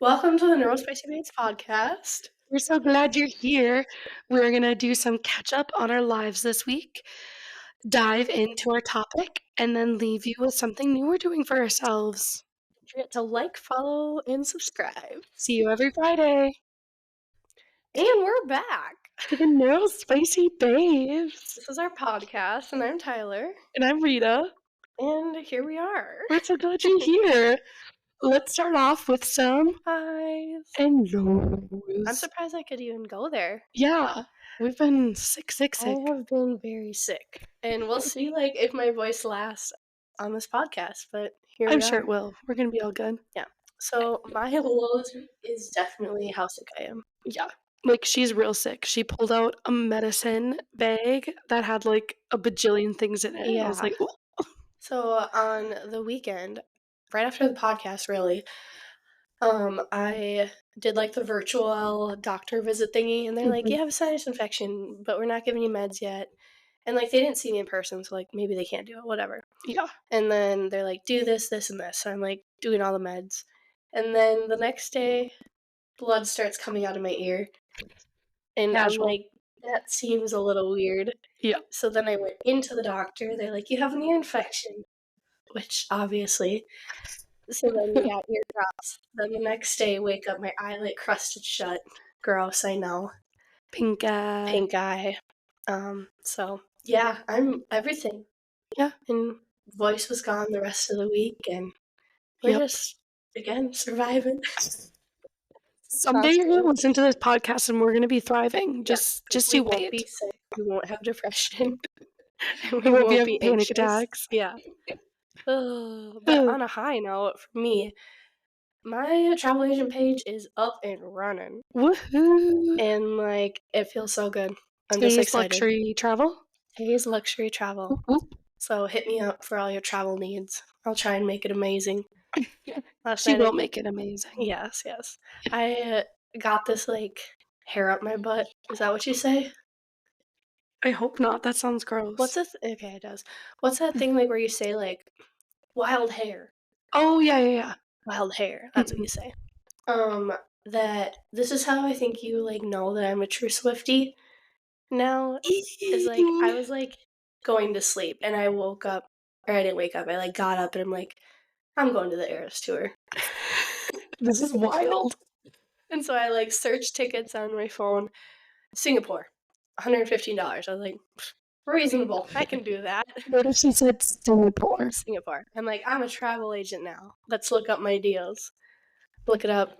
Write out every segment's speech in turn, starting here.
Welcome to the Neurospicy Bates podcast. We're so glad you're here. We're going to do some catch up on our lives this week, dive into our topic, and then leave you with something new we're doing for ourselves. Don't forget to like, follow, and subscribe. See you every Friday And we're back. to the Neurospicy Babes. This is our podcast, and I'm Tyler. And I'm Rita. And here we are. We're so glad you're here. Let's start off with some Highs. and lows. I'm surprised I could even go there. Yeah, we've been sick. I have been very sick. And we'll see if my voice lasts on this podcast, but here we are. I'm sure it will. We're going to be all good. Yeah. So my lows is definitely how sick I am. Yeah. She's real sick. She pulled out a medicine bag that had, a bajillion things in it. Yeah. I was like, "Whoa." So on the weekend, right after the podcast, really, I did, the virtual doctor visit thingy, and they're like, "You have a sinus infection, but we're not giving you meds yet." And, they didn't see me in person, so, maybe they can't do it, whatever. Yeah. And then they're like, "Do this, this, and this." So I'm, doing all the meds. And then the next day, blood starts coming out of my ear. And Casual. I'm like, that seems a little weird. Yeah. So then I went into the doctor. They're like, "You have an ear infection," which obviously. So then we got ear drops. Then the next day, wake up, my eyelid crusted shut. Gross, I know. Pink eye. Pink eye. So yeah, I'm everything. Yeah. And voice was gone the rest of the week, and we're just again surviving. Someday you're gonna listen to this podcast and we're gonna be thriving. Just we you won't wait. be sick. We won't have depression. We won't be having panic attacks. Yeah. But on a high note, for me, my travel agent page is up and running. Woohoo! And it feels so good. I'm just excited. Luxury travel? Today's luxury travel. Whoop. So hit me up for all your travel needs. I'll try and make it amazing. She will make it amazing. Yes. I got this hair up my butt. Is that what you say? I hope not. That sounds gross. What's it? Okay, it does. What's that thing where you say wild hair? Oh yeah. Wild hair. That's what you say. That this is how I think you know that I'm a true Swiftie. Now is I was going to sleep and I woke up, or I didn't wake up. I got up and I'm like, I'm going to the Eras tour. This is wild. And so I searched tickets on my phone. Singapore, $115. I was like, reasonable. I can do that. What if she said Singapore? Singapore. I'm like, I'm a travel agent now. Let's look up my deals. Look it up.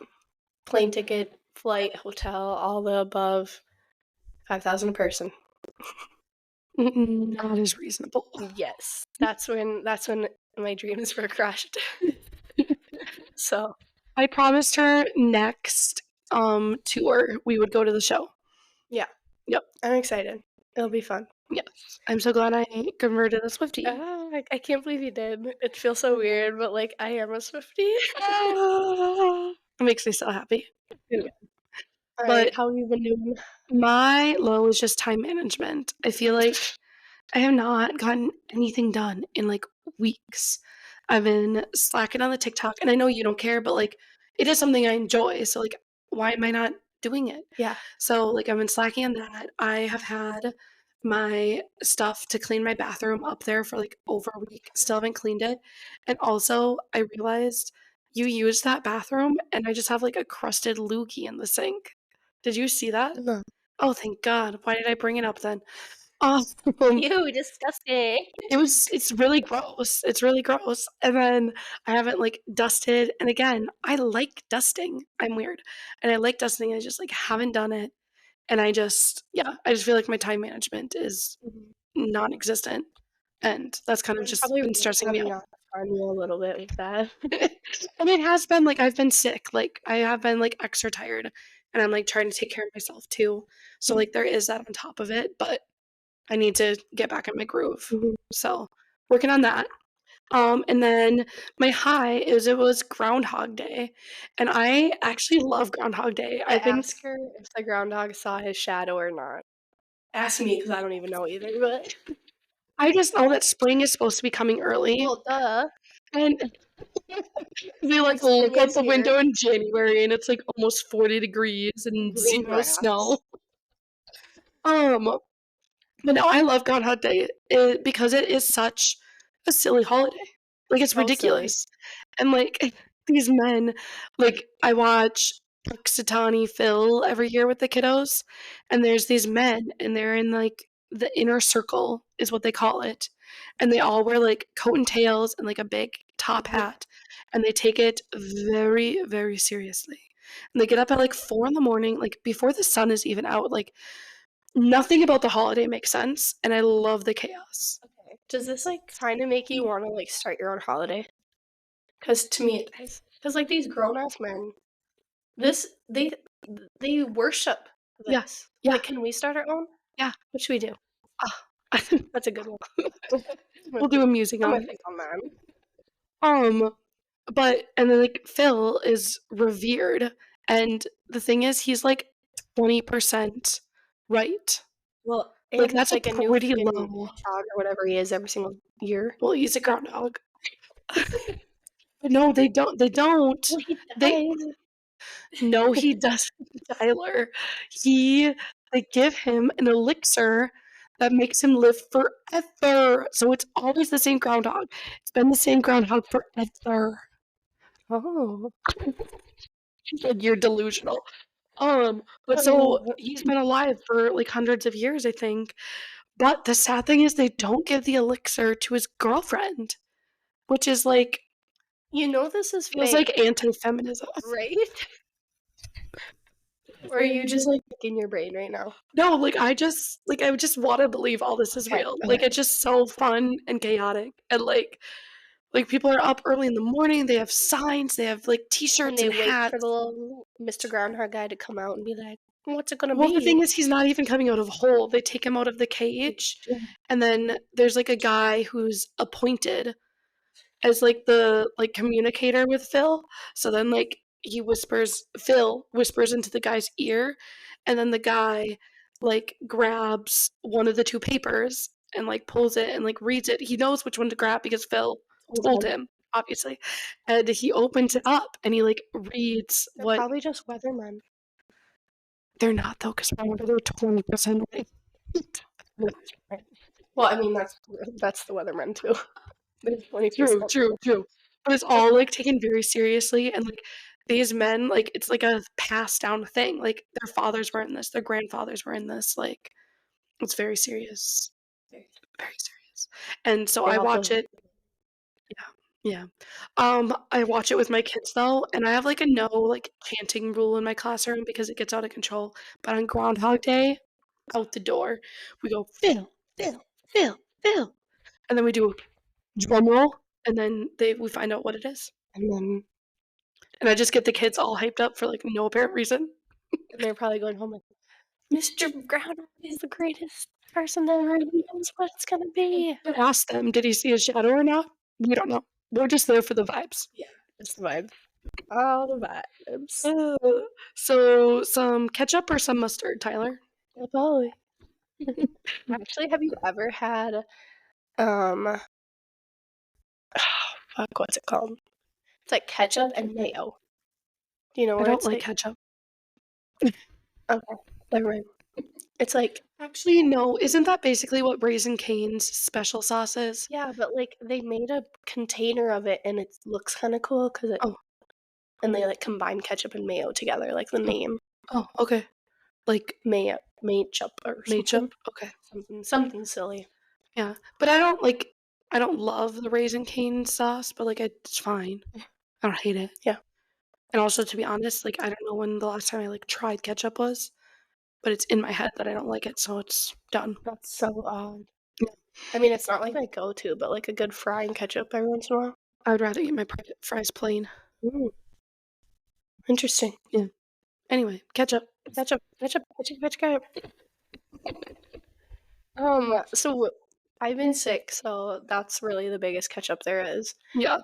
Plane ticket, flight, hotel, all the above. $5,000 a person. Not as reasonable. Yes. That's when my dreams were crushed. So I promised her next tour we would go to the show. Yeah. Yep. I'm excited. It'll be fun. Yes. I'm so glad I converted a Swiftie. I can't believe you did. It feels so weird, but I am a Swiftie. It makes me so happy. Yeah. But right, how have you been doing? My low is just time management. I feel like I have not gotten anything done in weeks. I've been slacking on the TikTok, and I know you don't care, but it is something I enjoy. So why am I not doing it? Yeah. So I've been slacking on that. I have had my stuff to clean my bathroom up there for over a week. Still haven't cleaned it. And also I realized you used that bathroom and I just have a crusted loogie in the sink. Did you see that? No. Oh, thank God. Why did I bring it up then? Ew, disgusting. It's really gross. It's really gross. And then I haven't dusted. And again, I like dusting. I'm weird. And I like dusting. I just haven't done it. And I just feel like my time management is non-existent. And that's kind of just been stressing me out. On you a little bit with that. And it has been I've been sick. I have been extra tired. And I'm trying to take care of myself too. So there is that on top of it. But I need to get back in my groove. So working on that. And then my high is it was Groundhog Day. And I actually love Groundhog Day. I think ask her if the groundhog saw his shadow or not. Ask me because I don't even know either. But I just know that spring is supposed to be coming early. well, duh. And they, like, Like, spring look out is the here. window in January, and it's, like, almost 40 degrees and Green 0 snow. grass. Um, but no, I love Groundhog Day, because it is such a silly holiday. Like, it's So silly. ridiculous. And, like, these men like, I watch Punxsutawney Phil every year with the kiddos, and there's these men, and they're in, like, the inner circle is what they call it, and they all wear, like, coat and tails and, like, a big top Mhm. hat, and they take it very, very seriously. And they get up at, like, 4 in the morning, like, before the sun is even out, like, nothing about the holiday makes sense, and I love the chaos. Okay. Does this, like, kinda make you wanna, like, start your own holiday? Because to me it does. Because like, these grown-ass men, this they worship Yeah, this. yeah, Like, can we start our own? yeah. What should we do? Ah. That's a good one. We'll do a musing I'm on gonna it. think on that. Um, but and then, like, Phil is revered, and the thing is he's, like, 20% right. Well, Like, and it's that's a like a new pretty freaking low. hedgehog or whatever he is every single year. Well, he's a groundhog. But no, they don't. Well, he They dies. no, he doesn't, Tyler. He They give him an elixir that makes him live forever. So it's always the same groundhog. It's been the same groundhog forever. Oh. Like, you're delusional. But so he's been alive for, like, hundreds of years, I think. But the sad thing is they don't give the elixir to his girlfriend, which is, like, You know this is feels fake, like anti-feminism. right? Or are you just, like, in your brain right now? No, I just wanna believe all this is Okay, real. Like, okay. it's just so fun and chaotic, and, like, people are up early in the morning, they have signs, they have, like, And T-shirts they and wait for the hats. little Mr. Groundhog guy to come out and be like, "What's it gonna Well, the be?" thing is he's not even coming out of a hole, they take him out of the cage, and then there's, like, a guy who's appointed as, like, the, like, communicator with Phil. So then, like, Phil whispers into the guy's ear, and then the guy, like, grabs one of the 2 papers and, like, pulls it and, like, reads it. He knows which one to grab because Phil Told told him. him, obviously, and he opens it up and he, like, reads They're what probably just weathermen. they're not though, because remember they're 20% right. Right. Well, I mean, that's the weathermen too. There's True, 20%. true, true. But it's all, like, taken very seriously, and, like, these men, like, it's like a passed down thing, like, their fathers were in this, their grandfathers were in this, like, it's very serious, very serious. And so They I all feel watch it. Yeah, yeah. I watch it with my kids, though, and I have, like, a no, like, chanting rule in my classroom because it gets out of control, but on Groundhog Day, out the door, we go, "Phil, Phil, Phil, Phil," and then we do a drum roll, and then we find out what it is. and then And I just get the kids all hyped up for, like, no apparent reason. they're probably going home like, "Mr. Groundhog is the greatest person ever. He knows what it's gonna be." I asked them, "Did he see a shadow or not?" We don't know. We're just there for the vibes. Yeah, it's the vibes. All the vibes. Uh, so some ketchup or some mustard, Tyler? Yeah, probably. Actually, have you ever had, um, fuck, what's it called? It's like ketchup and mayo. Do you know I where don't it's like like ketchup. okay, never mind. It's like Actually, no. Isn't that basically what Raising Cane's special sauce is? yeah, but, like, they made a container of it, and it looks kinda cool 'cause it Oh, and they, like, combine ketchup and mayo together, like the oh, name oh, okay. Like Mayo or matchup? something. Okay. Something silly. Yeah. But I don't love the Raising Cane sauce, but, like, it's fine. I don't hate it. Yeah, And also, to be honest, like, I don't know when the last time I, like, tried ketchup was, but it's in my head that I don't like it, so it's done. that's so odd. Yeah. I mean, it's not like my go-to, but, like, a good fry and ketchup every once in a while. I would rather eat my fries plain. Mm, interesting. Yeah. Anyway, ketchup. Ketchup. So I've been sick, so that's really the biggest catch-up there is. Yeah.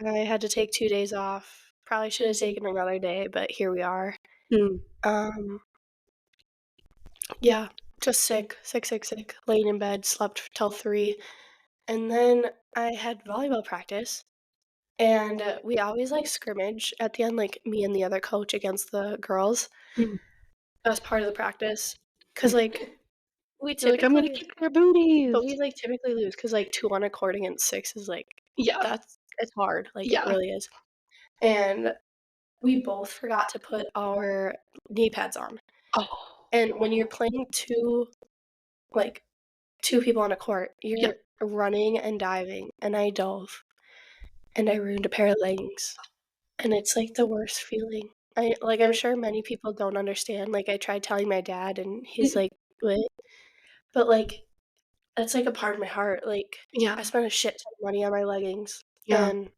I had to take 2 days off. Probably should have taken another day, but here we are. Mm. Um, yeah, just sick, laying in bed, slept till 3, and then I had volleyball practice, and, we always, like, scrimmage at the end, like, me and the other coach against the girls. Mm. That's part of the practice, cause like, we You're like, "I'm gonna typically kick their booties." but we, like, typically lose, cause like, 2 on a court against 6 is, like Yeah, it's hard, like, it yeah. really is, and we both forgot to put our knee pads on, Oh, and when you're playing 2 like, 2 people on a court, yeah, you're running and diving, and I dove, and I ruined a pair of leggings, and it's, like, the worst feeling. I'm sure many people don't understand, like, I tried telling my dad, and he's mm, like, "What?" But, like, that's, like, a part of my heart, like, I yeah, spent a shit ton of money on my leggings, yeah. and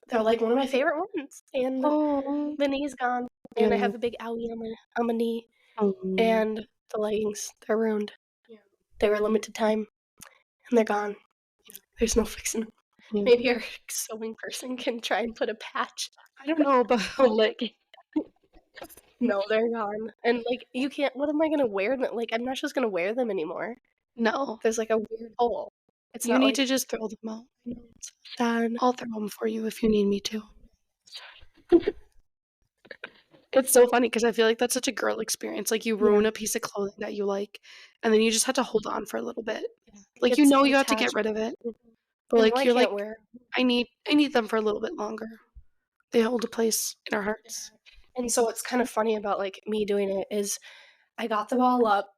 they're, like, one of my favorite ones, and Oh, the knee's gone, and I yeah. have a big owie on my knee, Oh, and the leggings, they're ruined. They were limited time, and they're gone. There's no fixing 'em. yeah. Maybe our sewing person can try and put a patch. I don't know about, like No, they're gone, and, like, you can't what am I gonna wear them like, I'm not just gonna wear them anymore. no. There's, like, a weird hole. It's You not need like to just throw them out. I know, it's sad. I'll throw them for you if you need me to. It's so funny because I feel like that's such a girl experience, like, you Yeah, ruin a piece of clothing that you like, and then you just have to hold on for a little bit. yeah, like, Like, you it's know an you have to get rid attachment. of it, Mhm. but, I know like, I you're can't like, wear "I need them for a little bit longer." They hold a place in our yeah, hearts. and so what's kinda funny about, like, me doing it is I got the ball up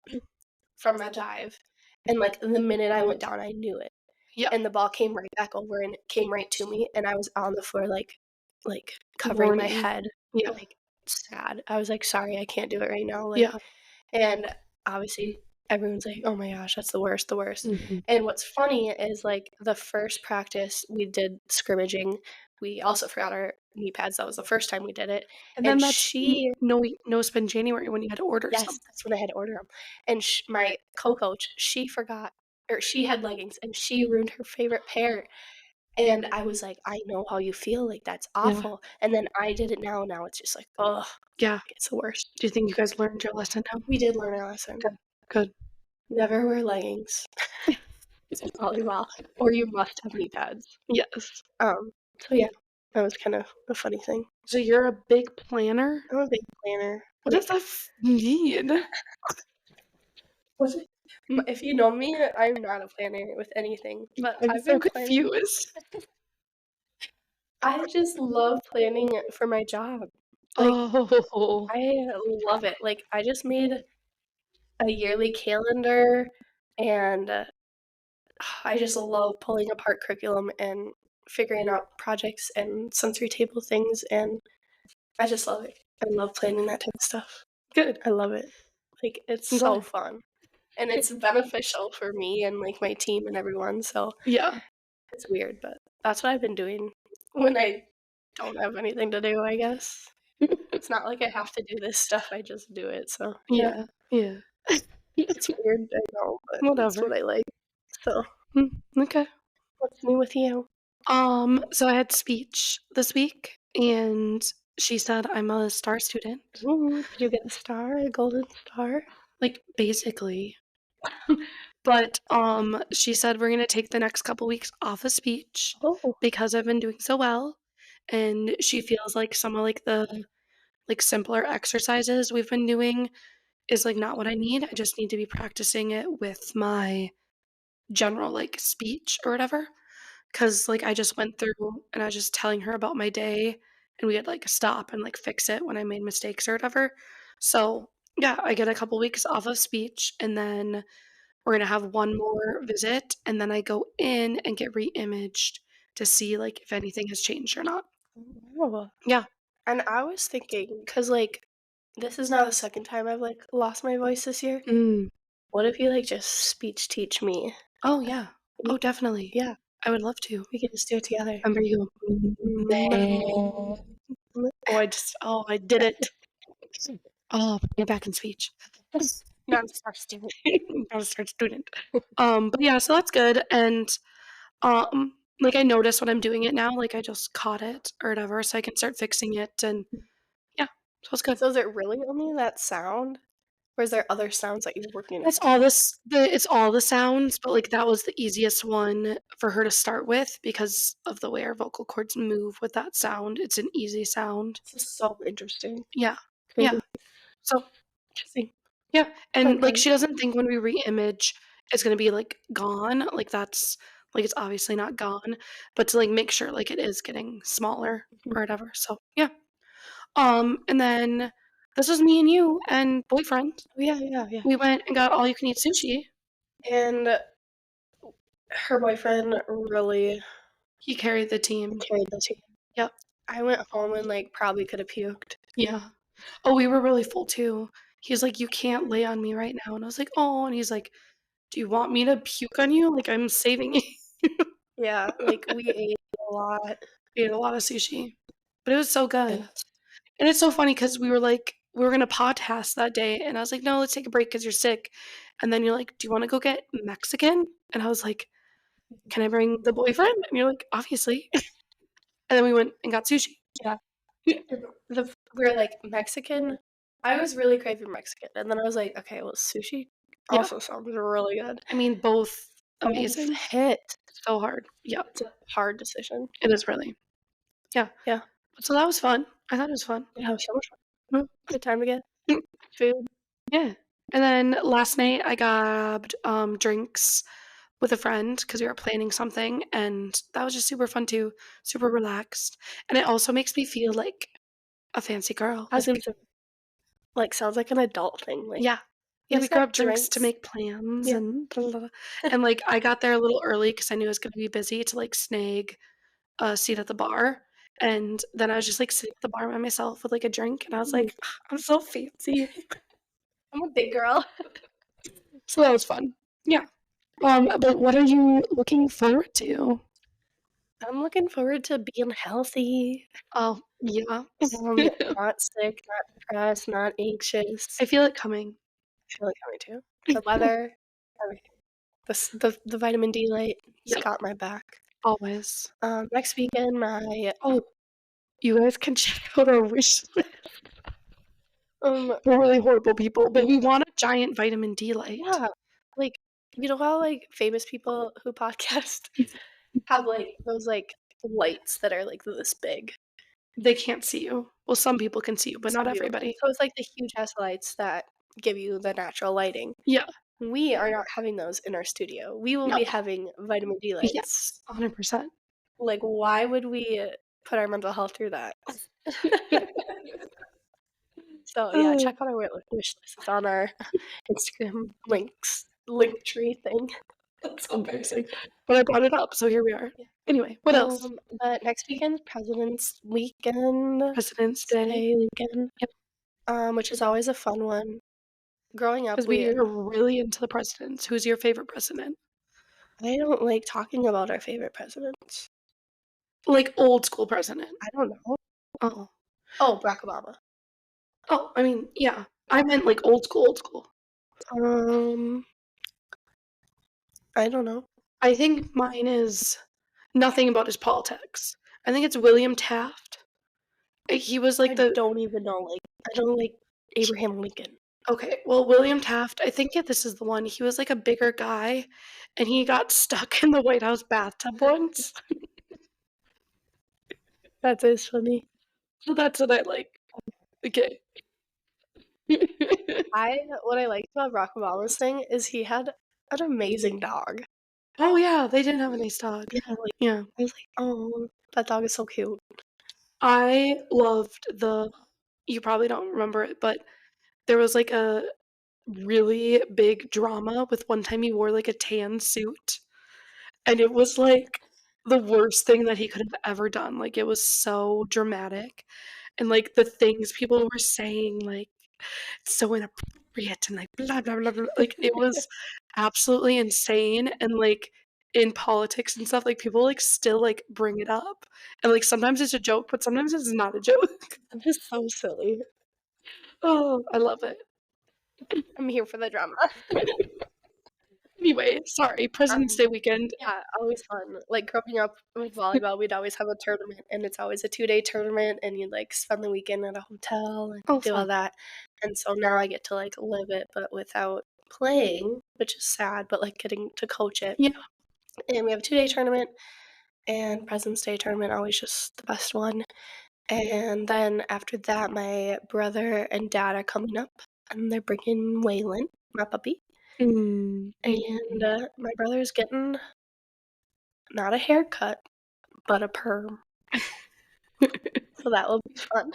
from a dive, and, like, the minute I went down, I knew it. Yeah, And the ball came right back over and it came right to me, and I was on the floor, like, covering my mourning. head, Yeah, like, sad. I was like, "Sorry, I can't do it right now," like yeah. and obviously, everyone's like, "Oh my gosh, that's the worst, the worst." Mhm. And what's funny is, like, the first practice we did scrimmaging, we also forgot our knee pads, that was the first time we did it, And and then that's n she no spin January when you had to order yes, some. that's when I had to order 'em, and my co-coach, she forgot or she had leggings, and she ruined her favorite pair. And I was like, "I know how you feel, like, that's Yeah, awful." And then I did it now it's just like, ugh, yeah. it's the worst. Do you think you guys learned your lesson now? We did learn our lesson. Good, good. Never wear leggings in volleyball, or you must have knee pads. Yes. So yeah, that was kind of a funny thing. So you're a big planner? I'm a big planner. What does that mean? Was it if you know me, I'm not a planner with anything, but I'm I've so been planning confused. I just love planning for my job. Like, Oh. I love it. Like, I just made a yearly calendar, and, I just love pulling apart curriculum and figuring out projects and sensory table things, and I just love it. I love planning that type of stuff. Good. I love it. Like, it's I'm so glad. fun, and it's beneficial for me and, like, my team and everyone, so Yeah. it's weird, but that's what I've been doing when I don't have anything to do, I guess. It's not like I have to do this stuff, I just do it, so, yeah. Yeah, yeah. It's weird, I know, but it's Whatever. what I like. So, Okay. what's new with you? So I had speech this week, and she said I'm a star student. Ooh, did you get a star, a golden star? Like, basically. But, she said we're gonna take the next couple weeks off of speech Oh, because I've been doing so well, and she feels like some of, like, the, like, simpler exercises we've been doing is, like, not what I need. I just need to be practicing it with my general, like, speech or whatever. 'Cause, like, I just went through and I was just telling her about my day, and we had, like, stop and, like, fix it when I made mistakes or whatever. So, yeah, I get a couple weeks off of speech, and then we're gonna have one more visit, and then I go in and get re-imaged to see, like, if anything has changed or not. wow. Yeah. And I was thinking, cause like, this is now the second time I've, like, lost my voice this year. Mm. What if you, like, just speech teach me? Oh, yeah. We Oh, definitely. yeah, I would love to. we could just do it together. Remember you I did it. Oh, get back in speech. Now I'm star student. Not a star student. But yeah, so that's good, and, like, I notice when I'm doing it now, like, I just caught it or whatever, so I can start fixing it, and yeah, so it's good. So is it really only that sound? Or is there other sounds that you're working That's on? all this the it's all the sounds, but, like, that was the easiest one for her to start with because of the way our vocal cords move with that sound. It's an easy sound. This is so interesting. Yeah. Crazy. Yeah. So, Interesting. yeah, Fun and, like, times. she doesn't think when we reimage, it's gonna be, like, gone, like, that's like, it's obviously not gone, but to, like, make sure, like, it is getting smaller Mhm. or whatever, so, yeah. And then this was me and you and boyfriend. Oh, yeah, yeah, yeah. We went and got all you can eat sushi. And her boyfriend really He carried the team. carried the team. Yep. I went home and, like, probably coulda puked. Yeah. Oh, we were really full too. He was like, "You can't lay on me right now," and I was like, "Oh," and he's like, "Do you want me to puke on you? Like, I'm saving you." Yeah, like, we ate a lot. We ate a lot of sushi, but it was so good. Yes. And it's so funny because we were like we were gonna podcast that day, and I was like, "No, let's take a break because 'cause you're sick." And then you're like, "Do you wanna go get Mexican?" And I was like, "Can I bring the boyfriend?" And you're like, "Obviously." And then we went and got sushi. Yeah. We were like, Mexican? I was really craving Mexican, and then I was like, "Okay, well, sushi Yeah. also sounds really good." I mean, both Both amazing. hit. So hard. Yep. It's a hard decision. It is really. Yeah. Yeah. So that was fun. I thought it was fun. Yeah, it was so much fun. Mm. Good time again. Mm. Food. Yeah. And then last night I grabbed, drinks with a friend because we were planning something, and that was just super fun too, super relaxed, and it also makes me feel like a fancy girl, I was gonna like say, like, sounds like an adult thing, like, yeah. "You Yeah, we guys got grabbed drinks to drinks?" make plans Yeah. and blah, blah, blah, and, like, I got there a little early because I knew I was gonna be busy to, like, snag a seat at the bar, and then I was just, like, sitting at the bar by myself with, like, a drink, and I was Mhm. like, "Ah, I'm so fancy." I'm a big girl. So that was fun. Yeah. But what are you looking forward to? I'm looking forward to being healthy, Oh, yeah. not sick, not depressed, not anxious. I feel it coming. I feel it coming too. The weather, everything. The vitamin D light has Yep, got my back. always. Next weekend, my Oh, you guys can check out our wish list. um, We're really horrible people, but we want a giant vitamin D light. yeah, like, you know how, like, famous people who podcast have, like, those, like, lights that are, like, this big? They can't see you. Well, some people can see you, but not Some people can. everybody. So it's, like, the huge ass lights that give you the natural lighting. Yeah. We are not having those in our studio. We will No. be having vitamin D lights. Yes, 100%. Like, why would we put our mental health through that? So, yeah, Oh, check out our wish list. It's on our Instagram link tree thing. that's so embarrassing. But I brought it up, so here we are. Yeah. Anyway, what else? But next weekend, President's Weekend President's Day. Day weekend, Yep. which is always a fun one. Growing up, Because we are really into the presidents. Who's your favorite president? I don't like talking about our favorite presidents. Like, old school president. I don't know. Oh. Oh, Barack Obama. Oh, I mean, yeah. I meant, like, old school, old school. Um, I don't know. I think mine is nothing about his politics. I think it's William Taft. He was, I like, the don't even know, like, I don't like Abraham Lincoln. okay, well, William Taft, I think that this is the one. He was, like, a bigger guy, and he got stuck in the White House bathtub once. That is funny. So that's what I like. Okay. What I liked about Barack Obama's thing is he had an amazing dog. Oh, yeah, they did have a nice dog. Yeah, like, Yeah. I was like, "Oh, that dog is so cute." I loved the you probably don't remember it, but there was, like, a really big drama with one time he wore, like, a tan suit, and it was, like, the worst thing that he could have ever done, like, it was so dramatic, and, like, the things people were saying, like, "It's so inappropriate," and, like, blah, blah, blah, blah, like, it was absolutely insane, and, like, in politics and stuff, like, people, like, still, like, bring it up, and, like, sometimes it's a joke, but sometimes it's not a joke. That is so silly. Oh, I love it. I'm here for the drama. Anyway, sorry, President's Um, Day weekend. yeah, always fun. Like, growing up with volleyball, we'd always have a tournament, and it's always a 2-day tournament, and you'd, like, spend the weekend at a hotel and Oh, do all fun. that, and so now I get to, like, live it, but without playing, which is sad, but, like, getting to coach it. Yeah. And we have a 2-day tournament, and President's Day tournament, always just the best one. And then after that, my brother and dad are coming up, and they're bringing Waylon, my puppy, Mm. and, my brother's getting not a haircut, but a perm, so that will be fun.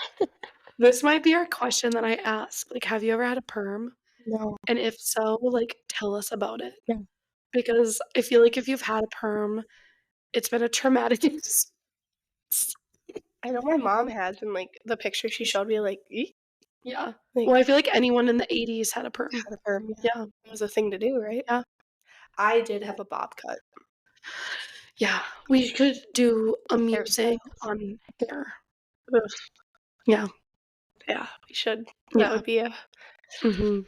This might be our question that I ask, like, have you ever had a perm? No, And if so, like, tell us about it. no. Because I feel like if you've had a perm, it's been a traumatic ex I know my mom has, and, like, the picture she showed me, like, "Eek," Yeah. like, Well, I feel like anyone in the '80s had a perm. had a perm, yeah. Yeah, It was a thing to do, right? yeah, I did have a bob cut, yeah. We could do a musing hairstyles. on hair. Ugh, Yeah, yeah, we should. yeah. Mhm,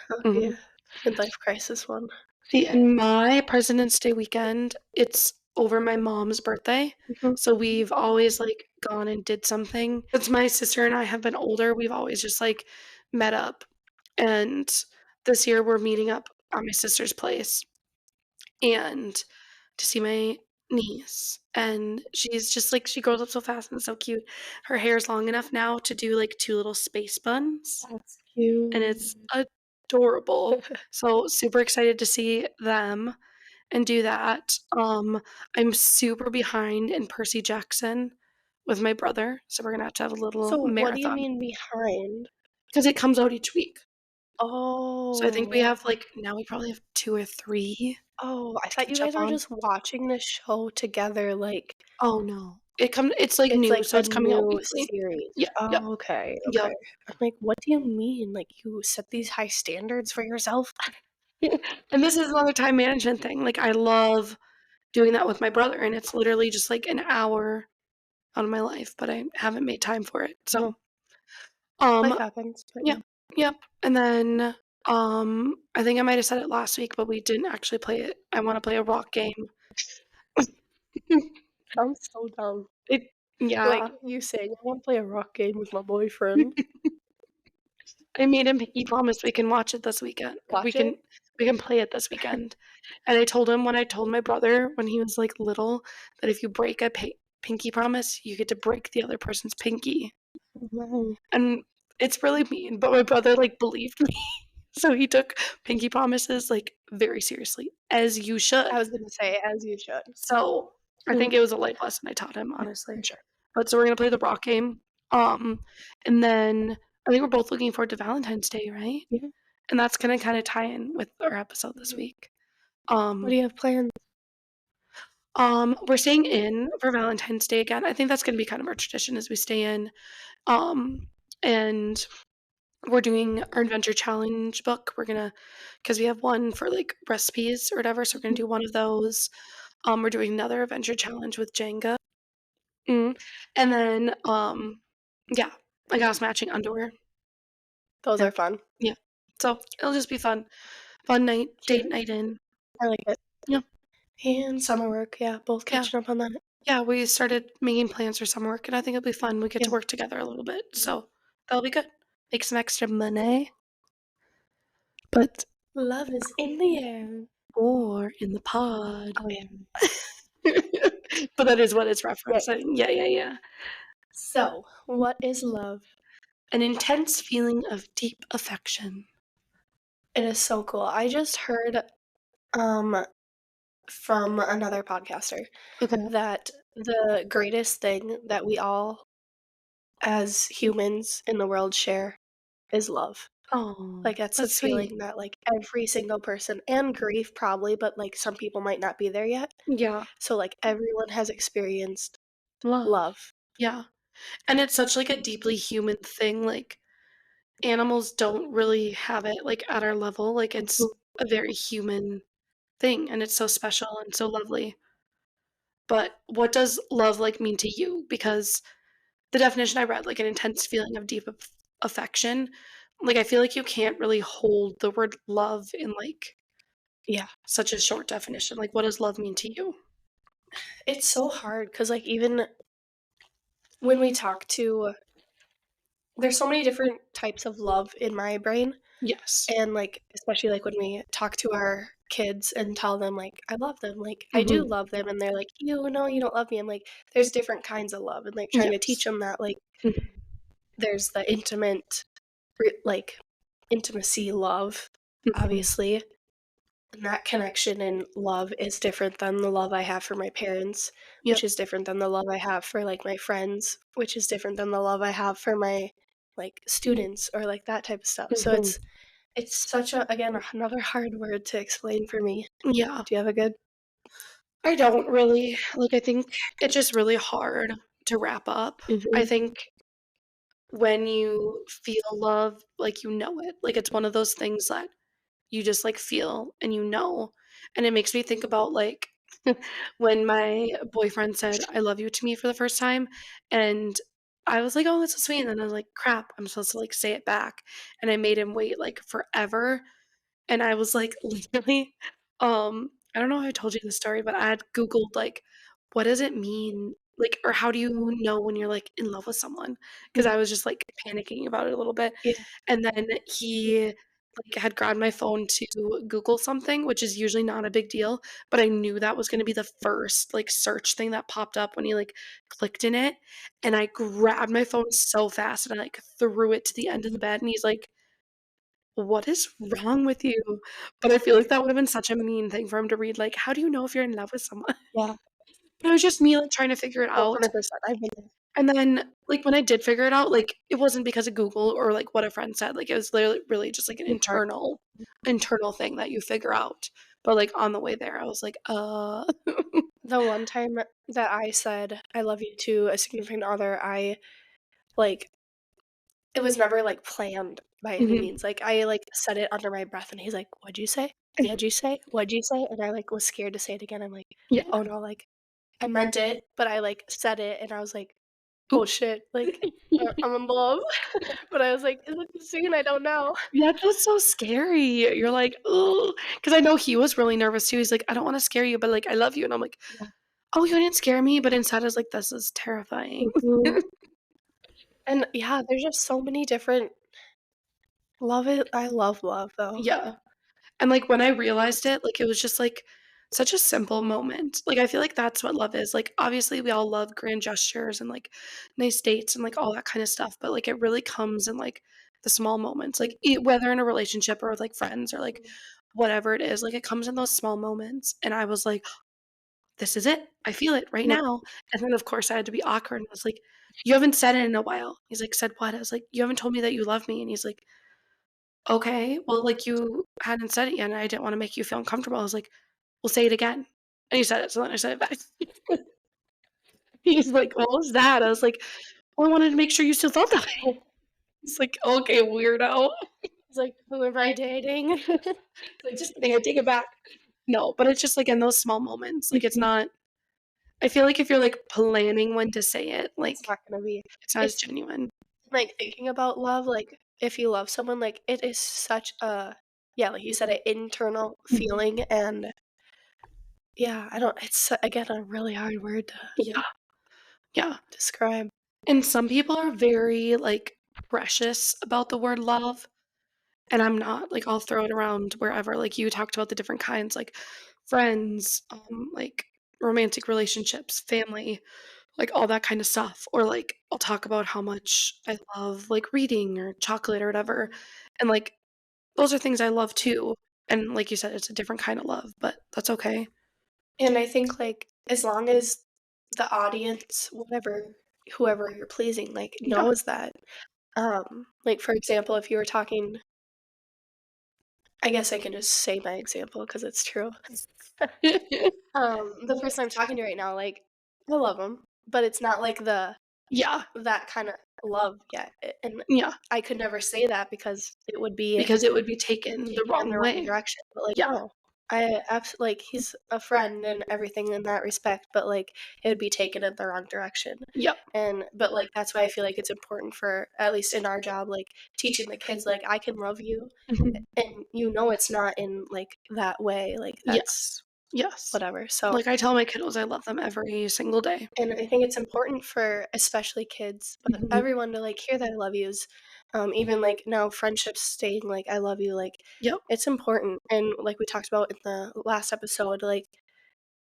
That would be mhm. a midlife crisis one. See, in my President's Day weekend, it's over my mom's birthday, Mhm. so we've always, like, gone and did something. Since my sister and I have been older, we've always just, like, met up, and this year we're meeting up at my sister's place, and to see my niece, and she's just, like she grows up so fast and so cute. Her hair's long enough now to do, like, 2 little space buns, That's and it's cute. adorable. So, super excited to see them and do that. I'm super behind in Percy Jackson with my brother, so we're gonna have a little So, what do you marathon mean behind? because it comes out each week. So I think we Oh. have, like now we probably have 2 or 3 Oh, I to thought you catch up guys were on. just watching the show together, like, Oh, no. It's, like, it's new, like so a it's coming out new weekly. series. Yeah, yep, Oh, okay, yep. okay. I'm like, "What do you mean? Like, you set these high standards for yourself?" And this is another time management thing, like, I love doing that with my brother, and it's literally just, like, an hour out of my life, but I haven't made time for it, Mhm. so, um, Life happens, but yep, yeah. yep, and then, I think I might have said it last week, but we didn't actually play it. I wanna play a rock game. Sounds so dumb. It Like, Yeah. you saying, "I wanna play a rock game with my boyfriend." I made him he promised we can watch it this weekend. Watch it? We can play it this weekend. And I told him when I told my brother when he was, like, little that if you break a pinky promise, you get to break the other person's pinky. No. And it's really mean, but my brother, like, believed me. So he took pinky promises, like, very seriously, as you I should. was gonna say, as you should. So I Mhm. think it was a life lesson I taught him, Yeah, for honestly. sure. But so we're gonna play the rock game. Um, and then I think we're both looking forward to Valentine's Day, right? Yeah. And that's gonna kinda tie in with our episode this Mhm. week. What do Um, you have planned? we're staying in for Valentine's Day again. I think that's gonna be kind of our tradition is we stay in. And we're doing our adventure challenge book. We're gonna because we have one for, like, recipes or whatever, so we're gonna Mhm. do one of those. We're doing another adventure challenge with Jenga. And then, yeah, I got us matching underwear. Those Yeah, are fun. yeah. So it'll just be fun. Fun night, date Cute. night in. I like it. Yeah, And summer work, yeah, both yeah. catching up on that. Yeah, we started making plans for summer work, and I think it'll be fun. We get Yeah. to work together a little bit, Mhm. so that'll be good. Make some extra money, but Love is in the air. more in the pod. Oh, yeah. But that is what it's Yes. referencing. Yeah, yeah, yeah. So, what is love? An intense feeling of deep affection. It is so cool. I just heard, um, from another podcaster Okay. that the greatest thing that we all as humans in the world share is love. Oh, Like, that's a that's sweet. feeling that, like, every single person and grief probably, but, like, some people might not be there yet. Yeah. So, like, everyone has experienced Love. love. Yeah. And it's such, like, a deeply human thing, like, animals don't really have it, like, at our level, like, it's Mhm. a very human thing, and it's so special and so lovely. But what does love, like, mean to you? Because the definition I read, like, an intense feeling of deep affection, like, I feel like you can't really hold the word love in, like, Yeah. such a short definition. Like, what does love mean to you? It's so hard because, like, even when we talk to there's so many different types of love in my brain, Yes. and, like, especially, like, when we talk to our kids and tell them, like, "I love them," like, "I do Mhm. love them," and they're like, "Ew, no, you don't love me." I'm like, "There's different kinds of love," and, like, trying to teach Yes. them that, like, Mhm. there's the intimate like, intimacy love, Mhm. obviously, and that connection and love is different than the love I have for my parents, which Yep. is different than the love I have for, like, my friends, which is different than the love I have for my, like, students or, like, that type of stuff. So Mhm. it's such a again, another hard word to explain for me. Yeah. Do you have a good I don't really. Like, I think it's just really hard to wrap up. I Mhm. think when you feel love, like, you know it. Like, it's one of those things that you just, like, feel and you know, and it makes me think about, like, when my boyfriend said, "I love you" to me for the first time, and I was like, "Oh, that's so sweet," and then I was like, "Crap, I'm supposed to, like, say it back," and I made him wait, like, forever, and I was, like, literally, I don't know if I told you this story, but I had Googled, like, what does it mean, like, or how do you know when you're, like, in love with someone? Because Mhm. I was just, like, panicking about it a little bit, Yeah. and then he, like, had grabbed my phone to Google something, which is usually not a big deal, but I knew that was gonna be the first, like, search thing that popped up when he, like, clicked in it, and I grabbed my phone so fast, and I, like, threw it to the end of the bed, and he's like, "What is wrong with you?" But I feel like that would've been such a mean thing for him to read, like, "How do you know if you're in love with someone?" Yeah. But it was just me, like, trying to figure it Oh, out, 100%. I've been there. and then, like, when I did figure it out, like, it wasn't because of Google or, like, what a friend said, like, it was literally really just, like, an Internal. internal thing that you figure out. But, like, on the way there, I was like, The one time that I said, "I love you" to a significant other, like it was never, like, planned by any Mhm. means, like, I, like, said it under my breath, and he's like, "What'd you say? What'd you say? What'd you say?" And I, like, was scared to say it again, I'm like, Yeah. "Oh, no," like, I meant it, but I, like, said it, and I was like, "Oh, Oop. shit," like, I'm in love, but I was like, "Is it too soon? I don't know." Yeah, that's so scary. You're like, because I know he was really nervous too. He's like, "I don't wanna scare you, but, like, I love you." And I'm like, Yeah. "Oh, you didn't scare me," but inside I was like, "This is terrifying." Mhm. And, yeah, there's just so many different I love love, though. Yeah. And, like, when I realized it, like, it was just, like, such a simple moment. Like, I feel like that's what love is. Like, obviously, we all love grand gestures and, like, nice dates and, like, all that kinda stuff, but, like, it really comes in, like, the small moments, like, whether in a relationship or with, like, friends or, like, whatever it is, like, it comes in those small moments, and I was like, "This is it. I feel it right Yeah. now." And then, of course, I had to be awkward, and I was like, "You haven't said it in a while." He's like, "Said what?" I was like, "You haven't told me that you love me." And he's like, "Okay, well, like, you hadn't said it yet, and I didn't wanna make you feel uncomfortable." I was like, "Well, say it again." And he said it, so then I said it back. He's like, "What was that?" I was like, "Well, I wanted to make sure you still felt that way." He's like, "Okay, weirdo." He's like, "Who am I dating?" Like, "Just kidding, I take it back." No, but it's just, like, in those small moments, like, it's Mhm. not I feel like if you're, like, planning when to say it, It's like, not gonna be it's not as it's genuine. like, thinking about love, like, if you love someone, like, it is such a yeah, like you said, an internal Mhm. feeling, and yeah, I don't it's, again, a really hard word to Yeah, yeah. describe. And some people are very, like, precious about the word love. And I'm not, like, I'll throw it around wherever, like, you talked about the different kinds, like, friends, like, romantic relationships, family, like, all that kinda stuff, or, like, I'll talk about how much I love, like, reading or chocolate or whatever, and, like, those are things I love too, and like you said, it's a different kind of love, but that's okay. And I think, like, as long as the audience, whoever you're pleasing, like, Yeah. knows that, like, for example, if you were talking I guess I can just say my example because it's true. The person I'm talking to right now, like, I love him, but it's not like Yeah, that kinda love yet, and yeah, I could never say that because it would be because it would be taken the taken in wrong the wrong way. direction, but, like, Yeah, no. I absolutely like, he's a friend and everything in that respect, but, like, it would be taken in the wrong direction, Yep. but, like, that's why I feel like it's important for, at least in our job, like, teaching the kids, like, "I can love you," Mhm. and it's not in, like, that way, like, that's Yes. Yes. whatever, so Like, I tell my kiddos I love them every single day. and I think it's important for especially kids, but Mhm. everyone to, like, hear the "I love yous," even, like, now friendships staying, like, "I love you," like, Yep. it's important, and like we talked about in the last episode, like,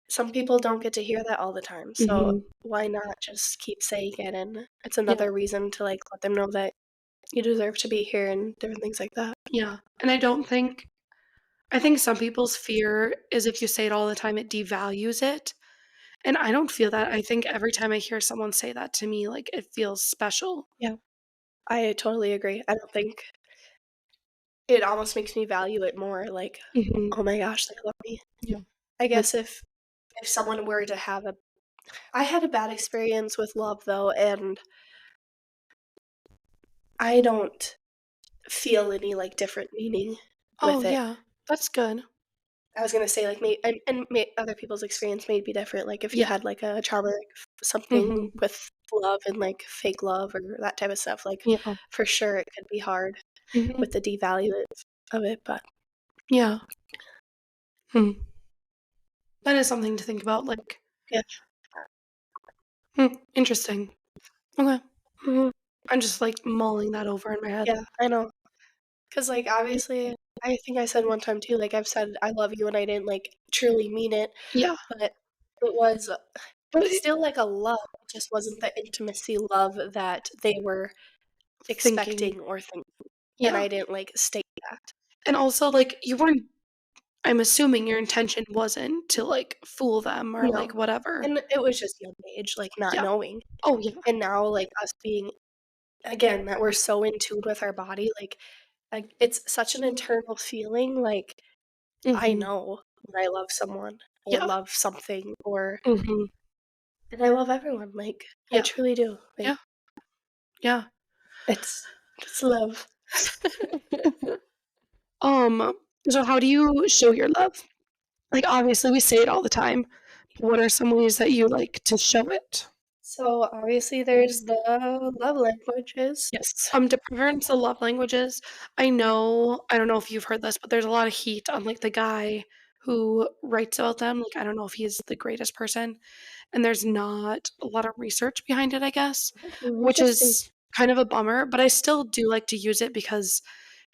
some people don't get to hear that all the time, so Mhm. why not just keep saying it, and it's Yeah. another reason to, like, let them know that you deserve to be here and different things like that. Yeah. And I think some people's fear is if you say it all the time, it devalues it, and I don't feel that. I think every time I hear someone say that to me, like, it feels special. Yeah, I totally agree. I don't think it almost makes me value it more, like, Mhm. "Oh my gosh, they love me." Yeah. I Like guess if someone were to have a I had a bad experience with love, though, and I don't feel any, like, different meaning oh, with it. yeah. That's good. I was gonna say, like, other people's experience may be different, like, if you Yeah. had, like, a trauma, like, something Mhm. with love and, like, fake love or that type of stuff, like, Yeah. for sure, it could be hard Mhm. with the devalue of it, but Yeah. Hmm. That is something to think about, like, yeah. interesting. Okay. Mhm. I'm just, like, mulling that over in my head. Yeah, I know. 'Cause, like, obviously I think I said one time too, like, I've said "I love you" and I didn't, like, truly mean it, Yeah. but it was But it still like a love, it just wasn't the intimacy love that they were thinking expecting or thinking, and yeah. I didn't, like, state that. And also, like, you weren't I'm assuming your intention wasn't to, like, fool them or, like, No, whatever. and it was just young age, like, not Yeah. knowing, Oh, yeah. and now, like, us being again, that we're so in tune with our body, like, it's such an internal feeling, like, I Mhm. know when I love someone or Yeah. love something or Mhm. and I love everyone, like, I Yeah. truly do, like, Yeah. Yeah. it's love. Um, so how do you show your love? Like, obviously, we say it all the time. What are some ways that you like to show it? So, obviously, there's the love languages. Yes. Different the love languages. I don't know if you've heard this, but there's a lot of heat on, like, the guy who writes about them. Like, I don't know if he's the greatest person, and there's not a lot of research behind it, I guess, Ooh, which interesting. is kind of a bummer, but I still do like to use it because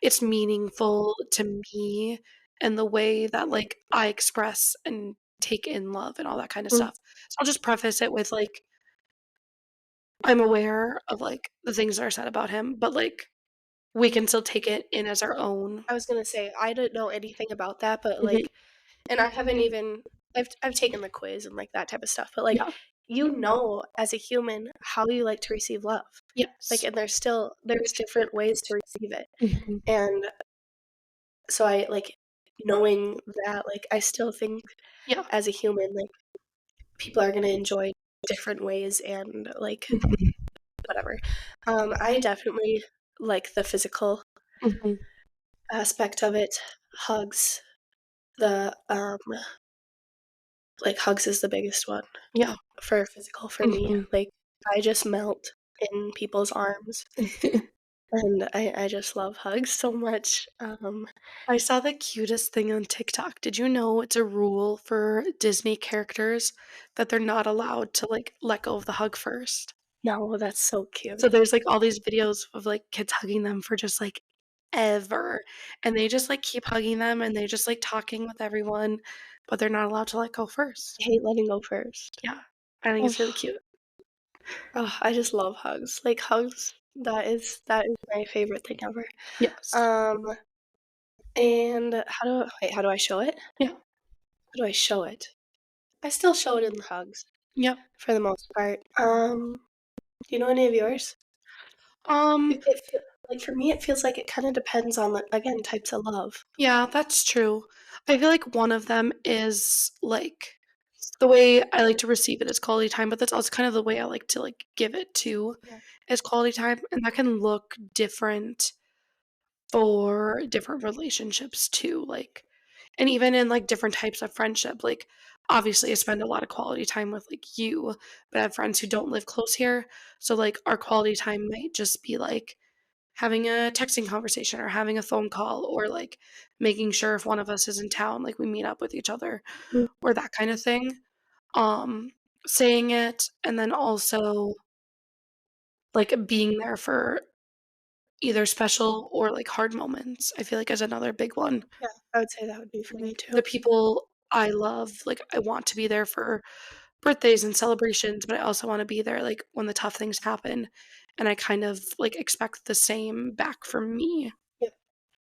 it's meaningful to me and the way that, like, I express and take in love and all that kinda Mm, stuff. So I'll just preface it with, like, I'm aware of, like, the things that are said about him, but, like, we can still take it in as our own. I was gonna say, I didn't know anything about that, but, Mhm. like and I haven't even I've taken the quiz and, like, that type of stuff, but, like, Yeah. as a human how you like to receive love. Like, Yes. and there's different ways to receive it, Mhm. and so I like, knowing that, like, I still think Yeah. as a human, like, people are gonna enjoy different ways and, like, Mhm. whatever. I definitely like the physical Mhm. aspect of it. Hugs, the, like, hugs is the biggest one Yeah. for physical for me. Mhm. Like, I just melt in people's arms, and I just love hugs so much. I saw the cutest thing on TikTok. Did you know it's a rule for Disney characters that they're not allowed to, like, let go of the hug first? No, that's so So cute. there's, like, all these videos of, like, kids hugging them for just, like, ever, and they just, like, keep hugging them, and they just, like, talking with everyone, but they're not allowed to let go first. I hate letting go first. Yeah. I think it's really Oh, cute. I just love hugs. Like, hugs, that is my favorite thing ever. Yes. Um, and how do I show it? Yeah. How do I show it? I still show it in the hugs Yep. for the most part. Do you know any of yours? Um, It feel like, for me, it feels like it kinda depends on, again, types of love. yeah, that's true. I feel like one of them is, like the way I like to receive it is quality time, but that's also kind of the way I like to, like, give it too, Yeah. is quality time, and that can look different for different relationships too, like, And even in, like, different types of friendship, like, obviously, I spend a lot of quality time with, like, you, but I have friends who don't live close here, so, like, our quality time might just be, like, having a texting conversation or having a phone call or, like, making sure if one of us is in town, like, we meet up with each other Mhm. or that kind of thing. Um, Saying it and then also, like, being there for either special or, like, hard moments, I feel like is another big one. Yeah, I would say that would be for me Like, too. the people I love, like, I want to be there for birthdays and celebrations, but I also wanna be there, like, when the tough things happen, and I kind of, like, expect the same back from me. Yeah.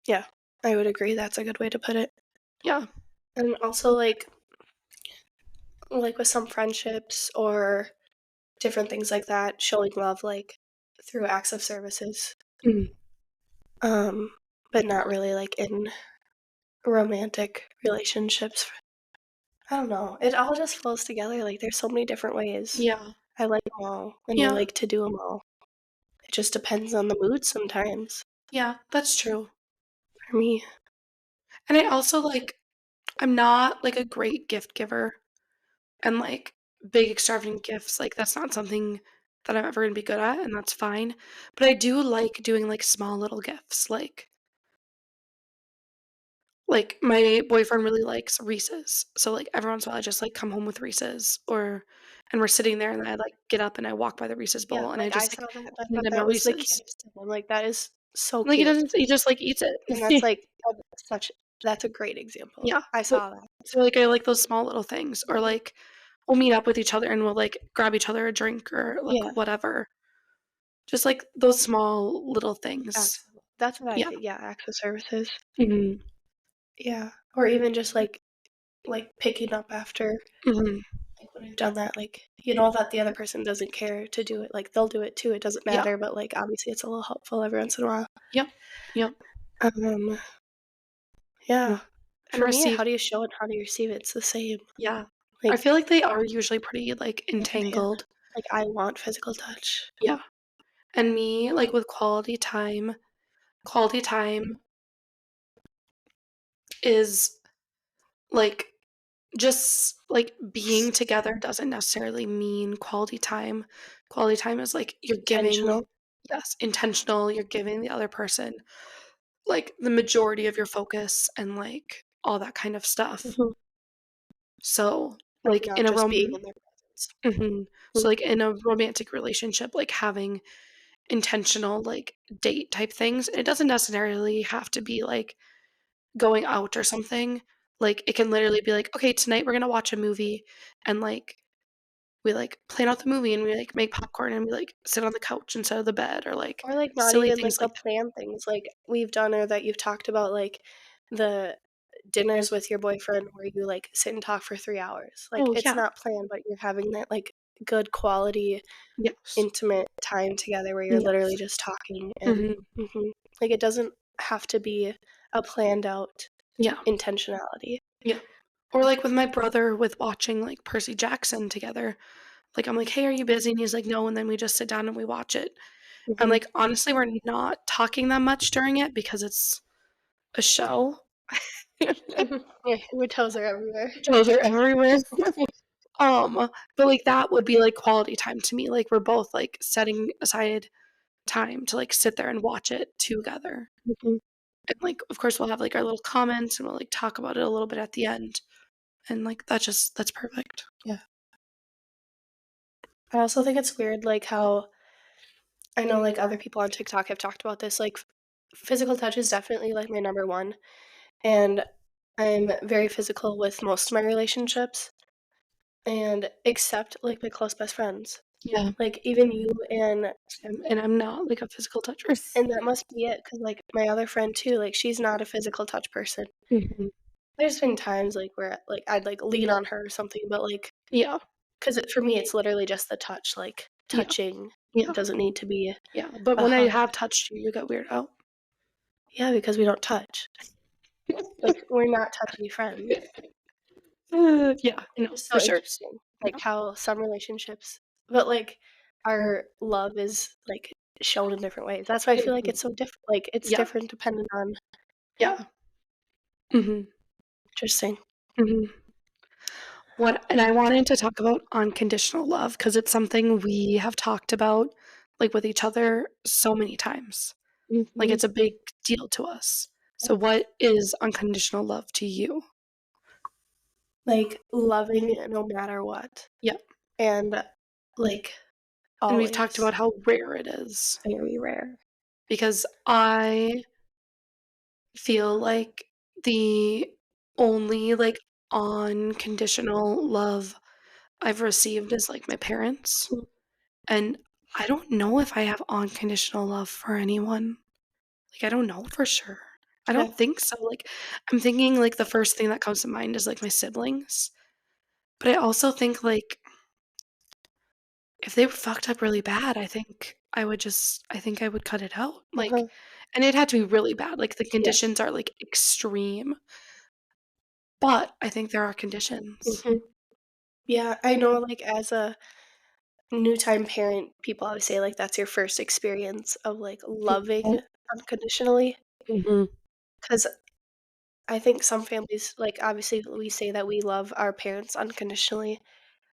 Yeah, I would agree, that's a good way to put it. Yeah. And also, like with some friendships or different things like that, showing love, like, through acts of services, Mhm. um, but not really, like, in romantic relationships. I don't know, it all just flows together, like, there's so many different ways. Yeah. I like them all, and I Yeah. like to do them all. It just depends on the mood sometimes Yeah, that's true. for me. And I also, like I'm not, like, a great gift giver, and, like, big extravagant gifts, like, that's not something that I'm ever gonna be good at, and that's fine, but I do like doing, like, small little gifts, like, my boyfriend really likes Reese's, so, like, every once in a while, I just, like, come home with Reese's and we're sitting there, and I, like, get up and I walk by the Reese's Yeah, bowl, and I like, I just, like, saw that, I hand thought him a that was the Reese's. cutest thing, I'm like, "That is so Like, cute." he just, like, eats And that's, it. like, such that's a great example. Yeah, I but saw that. so, like, I like those small little things, or, like, we'll meet up with each other and we'll, like, grab each other a drink or, like, Yeah, whatever. Just, like, those small little things. absolutely. That's what I Yeah. think, yeah, acts of services. Mhm. Yeah, or even just, picking up after, Mhm. like, when I've done that, like, you know that the other person doesn't care to do it, like, they'll do it too, it doesn't Yeah. matter, but, like, obviously, it's a little helpful every once in a while. Yep. Yep. Um, Mm. yeah. And For me, receive how do you show and how do you receive it? It's the same. yeah. I Like, feel like they are usually pretty, like, hand in hand. entangled. Like, I want physical touch. Yeah. And me, like, with quality time is, like, just, like, being together doesn't necessarily mean quality time. Quality time is, like, you're giving Intentional. yes, intentional, you're giving the other person, like, the majority of your focus and, like, all that kind of stuff. Mhm. So, Like, like, not in a just being in their presence. mhm. Mm. So, like, in a romantic relationship, like, having intentional, like, date type things, it doesn't necessarily have to be, like, going out or something. Like, it can literally be like, "Okay, tonight we're gonna watch a movie," and, like, we, like, plan out the movie, and we, like, make popcorn, and we, like, sit on the couch instead of the bed or, like, Or, like, not silly even, things like, the like that. planned things, like, we've done or that you've talked about, like, the dinners with your boyfriend where you, like, sit and talk for 3 hours. Like, Oh, it's yeah. not planned, but you're having that, like, good quality, Yes. intimate time together where you're literally Yes. just talking and Mhm. mhm. Like, it doesn't have to be a planned out Yeah. intentionality. Yeah. Or, like, with my brother with watching, like, Percy Jackson together, like, I'm like, "Hey, are you busy?" And he's like, "No," and then we just sit down and we watch it. And, Mhm. like, honestly, we're not talking that much during it because it's a show. Yeah, your toes are everywhere. Toes are everywhere. But, like, that would be, like, quality time to me, like, we're both, like, setting aside time to, like, sit there and watch it together. Mhm. And, like, of course, we'll have, like, our little comments, and we'll, like, talk about it a little bit at the end, and, like, that's perfect. Yeah. I also think it's weird, like, how I know, like, other people on TikTok have talked about this, like, physical touch is definitely, like, my number 1, and I'm very physical with most of my relationships, and except, like, my close best friends. Yeah, Like, even you and I'm not, like, a physical toucher. and that must be it, because like, my other friend too, like, she's not a physical touch person. Mhm. There's been times, like, where, like, I'd, like, lean on her or something, but, like Yeah, 'cause for me, it's literally just the touch, like, yeah, touching. It yeah, doesn't need to be yeah, but a when I hug. have touched you, you get weirded out. Yeah, because we don't touch. Like, we're not touchy friends. Yeah, no, It's for so sure. interesting, like, Yeah, how some relationships but, like, our love is, like, shown in different ways. That's why I feel like mhm. it's so different. Like, it's Yeah, different depending on yeah, mhm. Interesting. Mhm. What and I wanted to talk about unconditional love because it's something we have talked about, like, with each other so many times. Like, Mhm. it's a big deal to us. So what is unconditional love to you? Like, loving no matter what, Yeah, and, like, and we've talked always. about how rare it is Very rare. because I feel like the only, like, unconditional love I've received is, like, my parents, Mm, and I don't know if I have unconditional love for anyone. Like, I don't know for sure. I yeah, don't think so, like, I'm thinking, like, the first thing that comes to mind is, like, my siblings, but I also think, like, if they were fucked up really bad, I think I would cut it out, like uh-huh, and it had to be really bad, like, the yeah, conditions are, like, extreme, but I think there are conditions. mhm. Yeah, I know, like, as a new time parent, people always say, like, that's your first experience of, like, Mhm, loving unconditionally. mhm. Because I think some families, like, obviously, we say that we love our parents unconditionally,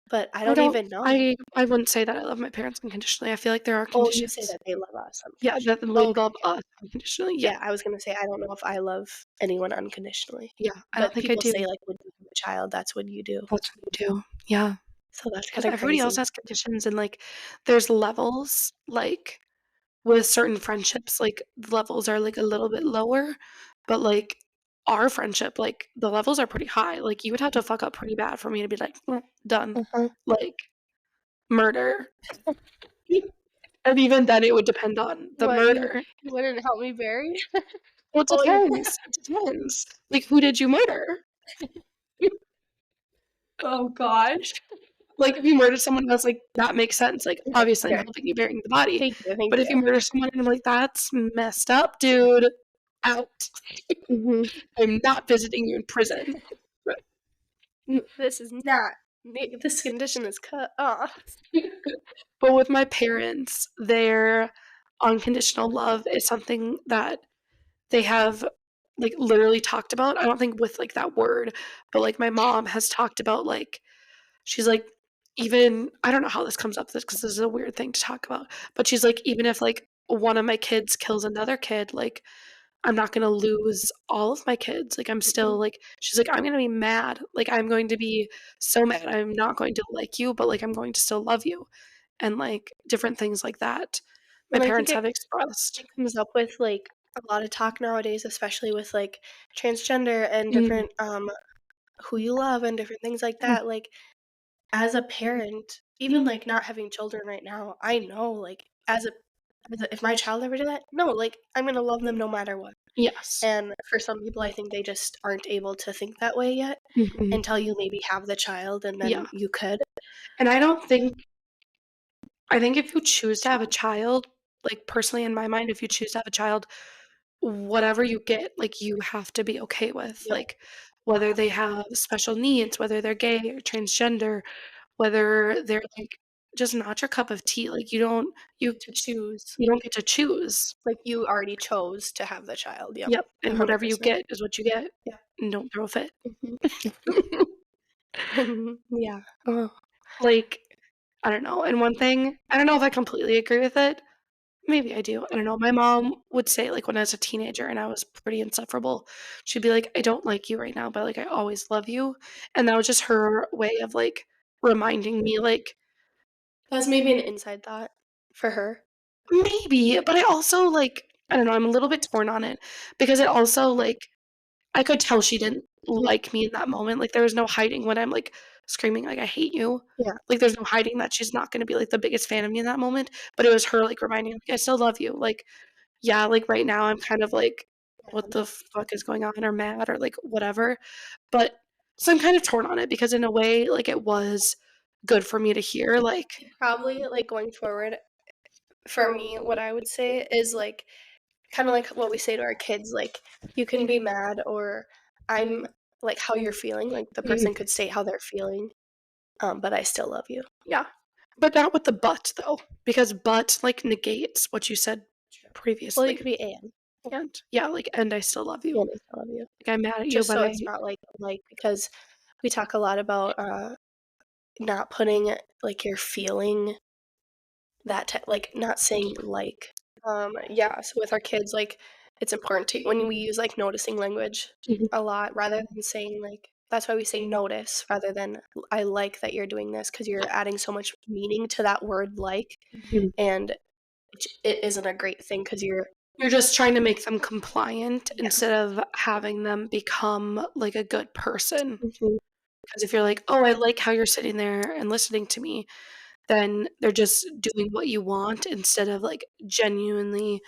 but I I don't don't even know. I wouldn't say that I love my parents unconditionally, I feel like there are Oh, you say conditions. that they love us Yeah, unconditionally. that we Oh, okay, love okay. us unconditionally, yeah, Yeah, I was gonna say, I don't know if I love anyone unconditionally, yeah, I don't but think I people do. say, like, when you have a child, that's when you do. That's what you do, yeah. So that's 'Cause kinda everybody else crazy. has conditions and, like, there's levels, like, with certain friendships, like, the levels are, like, a little bit lower, but, like, our friendship, like, the levels are pretty high, like, you would have to fuck up pretty bad for me to be like, "Mm, done." Uh-huh. Like, murder. And even then, it would depend on the What, you murder. you wouldn't help me bury? Well, it Oh, you're depends, it depends. Like, who did you murder? oh gosh. Like, if you murder someone else, like, that makes sense, like, Okay, obviously, I'm okay. helping you burying the body, Thank but if you you. murder someone and I'm like, "That's messed up, dude. Out. Mhm. I'm not visiting you in prison." This is not this condition is cut off. But with my parents, their unconditional love is something that they have, like, literally talked about. I don't think with, like, that word, but, like, my mom has talked about, like she's like, even I don't know how this comes up this because this is a weird thing to talk about, but she's like, "Even if, like, one of my kids kills another kid, like, I'm not gonna lose all of my kids, like, I'm still, Mhm. like" she's like, "I'm gonna be mad, like, I'm going to be so mad, I'm not going to like you, but, like, I'm going to still love you," and, like, different things like that my And I think parents it have expressed. it comes up with, like, a lot of talk nowadays, especially with, like, transgender and Mm, different, who you love and different things like mm, that, like, as a parent, even, like, not having children right now, I know, like, as a if my child ever did that, no, like, I'm gonna love them no matter what. yes. And for some people, I think they just aren't able to think that way yet Mhm, until you maybe have the child and yeah, then you could. and I think if you choose to have a child, like, personally in my mind, if you choose to have a child, whatever you get, like, you have to be okay with, Yep. like, whether they have special needs, whether they're gay or transgender, whether they're, like, just not your cup of tea, like, To choose. you don't get to choose. Like, you already chose to have the child, yep, Yep, and whatever you 100%. get is what you get, Yeah. and don't throw a fit. Mhm. Yeah. Oh, Like, I don't know, and one thing I don't know if I completely agree with it, maybe I do, I don't know, my mom would say, like, when I was a teenager and I was pretty insufferable, she'd be like, "I don't like you right now, but, like, I always love you," and that was just her way of, like, reminding me, like that's maybe an inside thought for her. maybe, but I also, like I don't know, I'm a little bit torn on it because it also, like I could tell she didn't like me in that moment, like, there was no hiding when I'm, like, screaming, like, "I hate you." Yeah, Like, there's no hiding that she's not gonna be, like, the biggest fan of me in that moment, but it was her, like, reminding me, like, "I still love you." Like, yeah, like, right now, I'm kind of like, "What and the fuck is going on?" or mad or, like, whatever, but so I'm kind of torn on it because in a way, like, it was good for me to hear, like probably, like, going forward, for me, what I would say is, like, kinda like what we say to our kids, like, you can be mad or I'm like, how you're feeling, like, the person Mhm, could state how they're feeling, but I still love you. yeah, but not with the "but" though, because "but," like, negates what you said True. Well, you previously. could be "and." And yeah, like, "And I still love you." and I still love you. Like, "I'm mad at you, Just but so I." it's not like because we talk a lot about, not putting, like, you're feeling that t like, not saying like. Yeah, so with our kids, like, it's important to when we use, like, noticing language Mhm, a lot rather than saying, like that's why we say notice rather than, "I like that you're doing this because 'cause you're adding so much meaning to that word like, mhm. and it isn't a great thing because 'cause you're You're just trying to make them compliant yeah. instead of having them become, like, a good person. Mhm. Because if you're like, "Oh, I like how you're sitting there and listening to me," then they're just doing what you want instead of, like, genuinely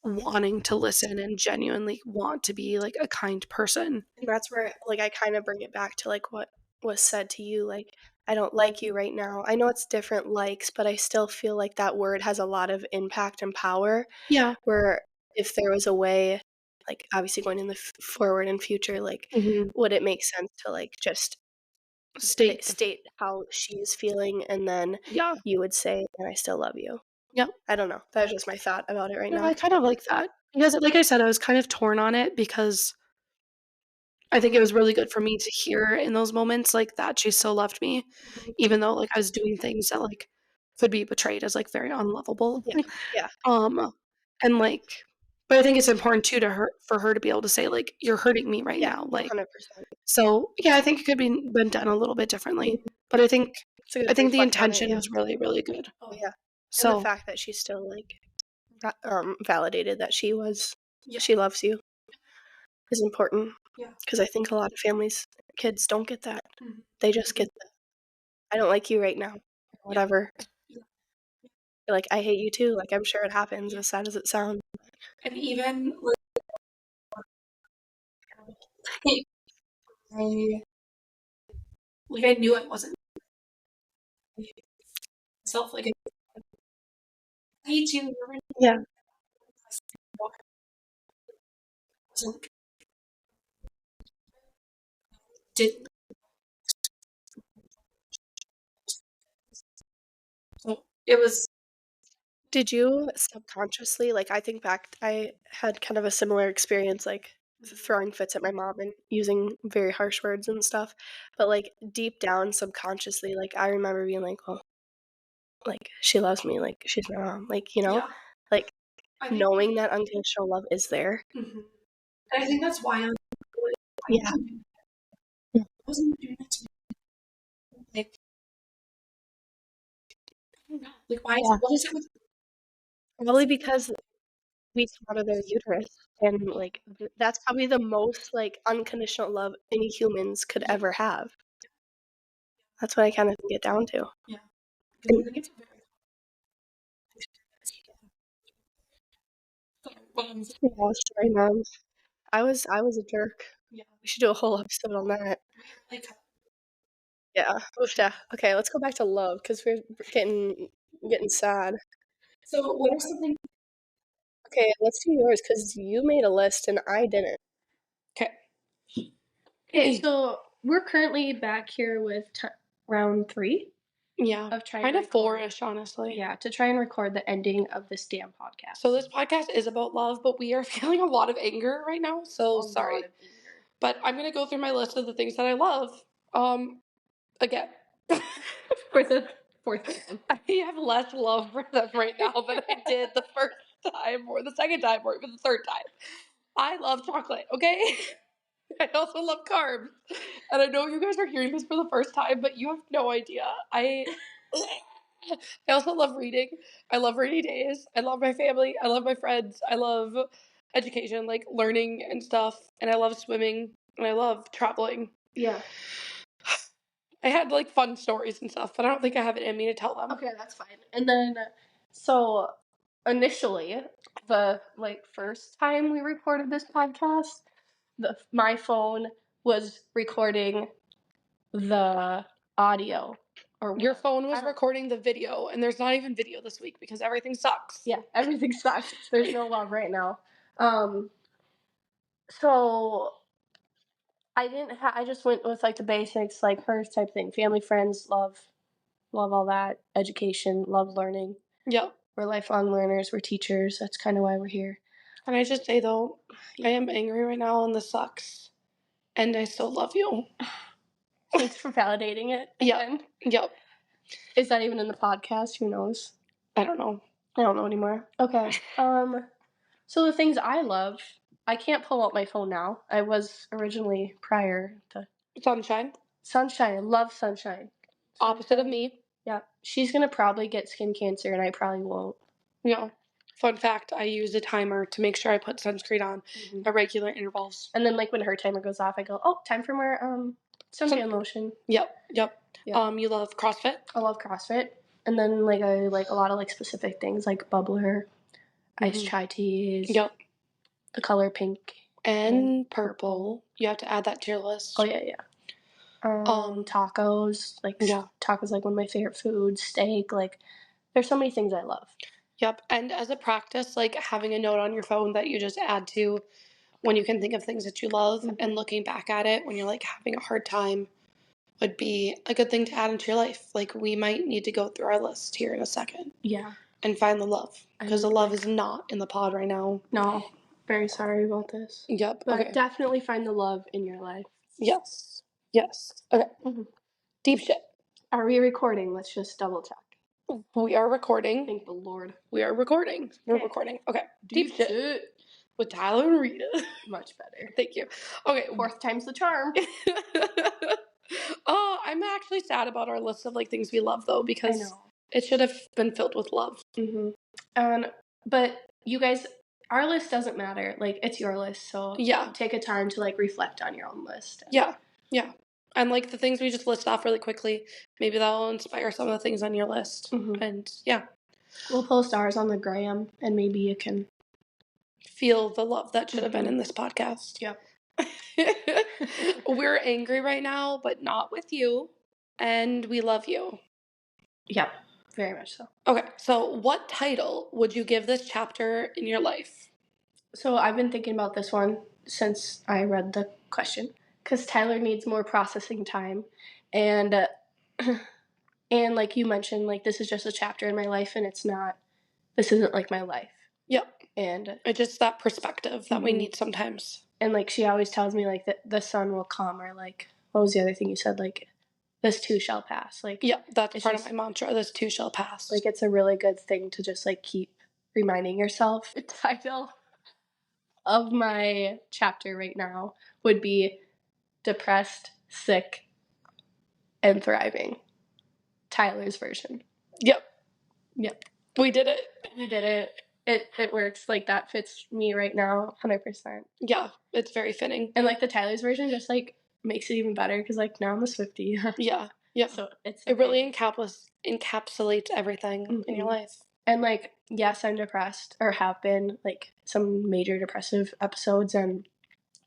wanting to listen and genuinely want to be, like, a kind person. And that's where, like, I kinda bring it back to, like, what was said to you, like, "I don't like you right now." I know it's different likes, but I still feel like that word has a lot of impact and power, Yeah. where if there was a way, like, obviously going in the forward and future, like, Mhm. would it make sense to, like, just State the f state how she's feeling, and then Yeah. you would say, "And I still love you." Yep. I don't know, that's just my thought about it right No, now. I kind of like that because, like I said, I was kind of torn on it because I think it was really good for me to hear in those moments, like, that she still loved me, Mhm. even though, like, I was doing things that, like, could be portrayed as, like, very unlovable. Yeah, yeah, Um, and, like, but I think it's important too to her for her to be able to say, like, "You're hurting me right yeah, now," like, 100%. so, yeah, I think it could be been done a little bit differently, Mhm. but I think It's a good the reflect on it, intention yeah. was really, really good. Oh, yeah, and the So, fact that she's still, like, validated that yeah, she loves you is important yeah, because I think a lot of families kids don't get that. mhm, They just get the, "I don't like you right now," or yeah, whatever. yeah, Like, "I hate you too," like, I'm sure it happens yeah, as sad as it sounds. and even, like, I I knew I wasn't myself, like, I hate you, you're really Yeah. wasn't didn't so it was Did you subconsciously like, I think back I had kind of a similar experience, like, throwing fits at my mom and using very harsh words and stuff, but, like, deep down subconsciously, like, I remember being like, "Well, like, she loves me, like, she's my mom," like, yeah, like, I think knowing that unconditional love is there. mhm, and I think that's why I'm like, "Why Yeah. did you do that? I wasn't doing it to me." Like, I don't know, like, why is Yeah. what is it with Probably because we come out of their uterus and, like, that's probably the most, like, unconditional love any humans could yeah, ever have. That's what I kinda think it down to. yeah, because I And think it's very sorry, yeah, sorry, mom. I was a jerk. yeah, We should do a whole episode on that. like, Yeah. Oof, yeah. Okay, let's go back to love because we're getting sad. so what are some things Okay, let's do yours because you made a list and I didn't. 'kay. Okay, so we're currently back here with round 3 Yeah, of trying to kind of record. four-ish, honestly. Yeah, to try and record the ending of this damn So podcast. this podcast is about love, but we are feeling a lot of anger right now, so A lot sorry. of anger. But I'm gonna go through my list of the things that I love. Again. For the fourth time. I have less love for them right now than I did the first time or the second time or even the third time. I love chocolate, okay? I also love carbs. And I know you guys are hearing this for the first time, but you have no idea. I also love reading. I love rainy days. I love my family. I love my friends. I love education, like learning and stuff. And I love swimming. And I love traveling. Yeah. I had like fun stories and stuff, but I don't think I have it in me to tell them. Okay, that's fine. And then, so initially, the like first time we recorded this podcast, my phone was recording the audio or Your what? phone I was don't. recording the video, and there's not even video this week because everything sucks. Yeah, everything sucks. There's no love right now. Um, so I didn't. I just went with like the basics, like hers type thing: family, friends, love all that, education, love learning. Yep. We're lifelong learners. We're teachers. That's kind of why we're here. Can I just say, though, I am angry right now, and this sucks, and I still love you. Thanks for validating it again. Yep. Is that even in the podcast? Who knows? I don't know. I don't know anymore. Okay. So the things I love, I can't pull out my phone now. I was originally prior to Sunshine. sunshine. I love sunshine. Opposite of me. Yeah. She's gonna probably get skin cancer, and I probably won't. Yeah. Fun fact, I use a timer to make sure I put sunscreen on at regular intervals. And then, like, when her timer goes off, I go, oh, time for more suntan lotion. Yep. Yeah. You love CrossFit? I love CrossFit. And then, like, I like a lot of, like, specific things, like bubbler, iced chai teas. Yep. The color pink. And purple. You have to add that to your list. Oh, yeah. Tacos. Like, tacos, like, one of my favorite foods. Steak. Like, there's so many things I love. Yep. And as a practice, like, having a note on your phone that you just add to when you can think of things that you love and looking back at it when you're, like, having a hard time would be a good thing to add into your life. Like, we might need to go through our list here in a second. Yeah. And find the love. Because the love is not in the pod right now. No. Very sorry about this. Yep. But definitely find the love in your life. Yes. Okay. Deep shit. Are we recording? Let's just double check. We are recording. Thank the Lord. We are recording. We're recording. Okay. Deep shit. With Tylor and Rita. Much better. Thank you. Okay. Fourth time's the charm. Oh, I'm actually sad about our list of like things we love though, because it should have been filled with love. But you guys, our list doesn't matter. Like, it's your list, so take a time to like reflect on your own list. Yeah. And like the things we just list off really quickly, maybe that will inspire some of the things on your list. And we'll post ours on the gram, and maybe you can feel the love that should have been in this podcast. Yep. We're angry right now, but not with you, and we love you. Yep, very much so. Okay, so what title would you give this chapter in your life? So I've been thinking about this one since I read the question, because Tylor needs more processing time, and and like you mentioned, like this is just a chapter in my life, and this isn't like my life. Yep. And it's just that perspective that we need sometimes. And like she always tells me like that the sun will come, or like what was the other thing you said, like this too shall pass. Like that's part of my mantra. This too shall pass. Like it's a really good thing to just like keep reminding yourself. The title of my chapter right now would be Depressed, Sick, and Thriving. Tylor's version. Yep. We did it. It works. Like that fits me right now 100%. Yeah, it's very fitting. And like the Tylor's version just like makes it even better because like now I'm a Swiftie. Yeah. So it really encapsulates everything in your life. And like, yes, I'm depressed, or have been, like some major depressive episodes and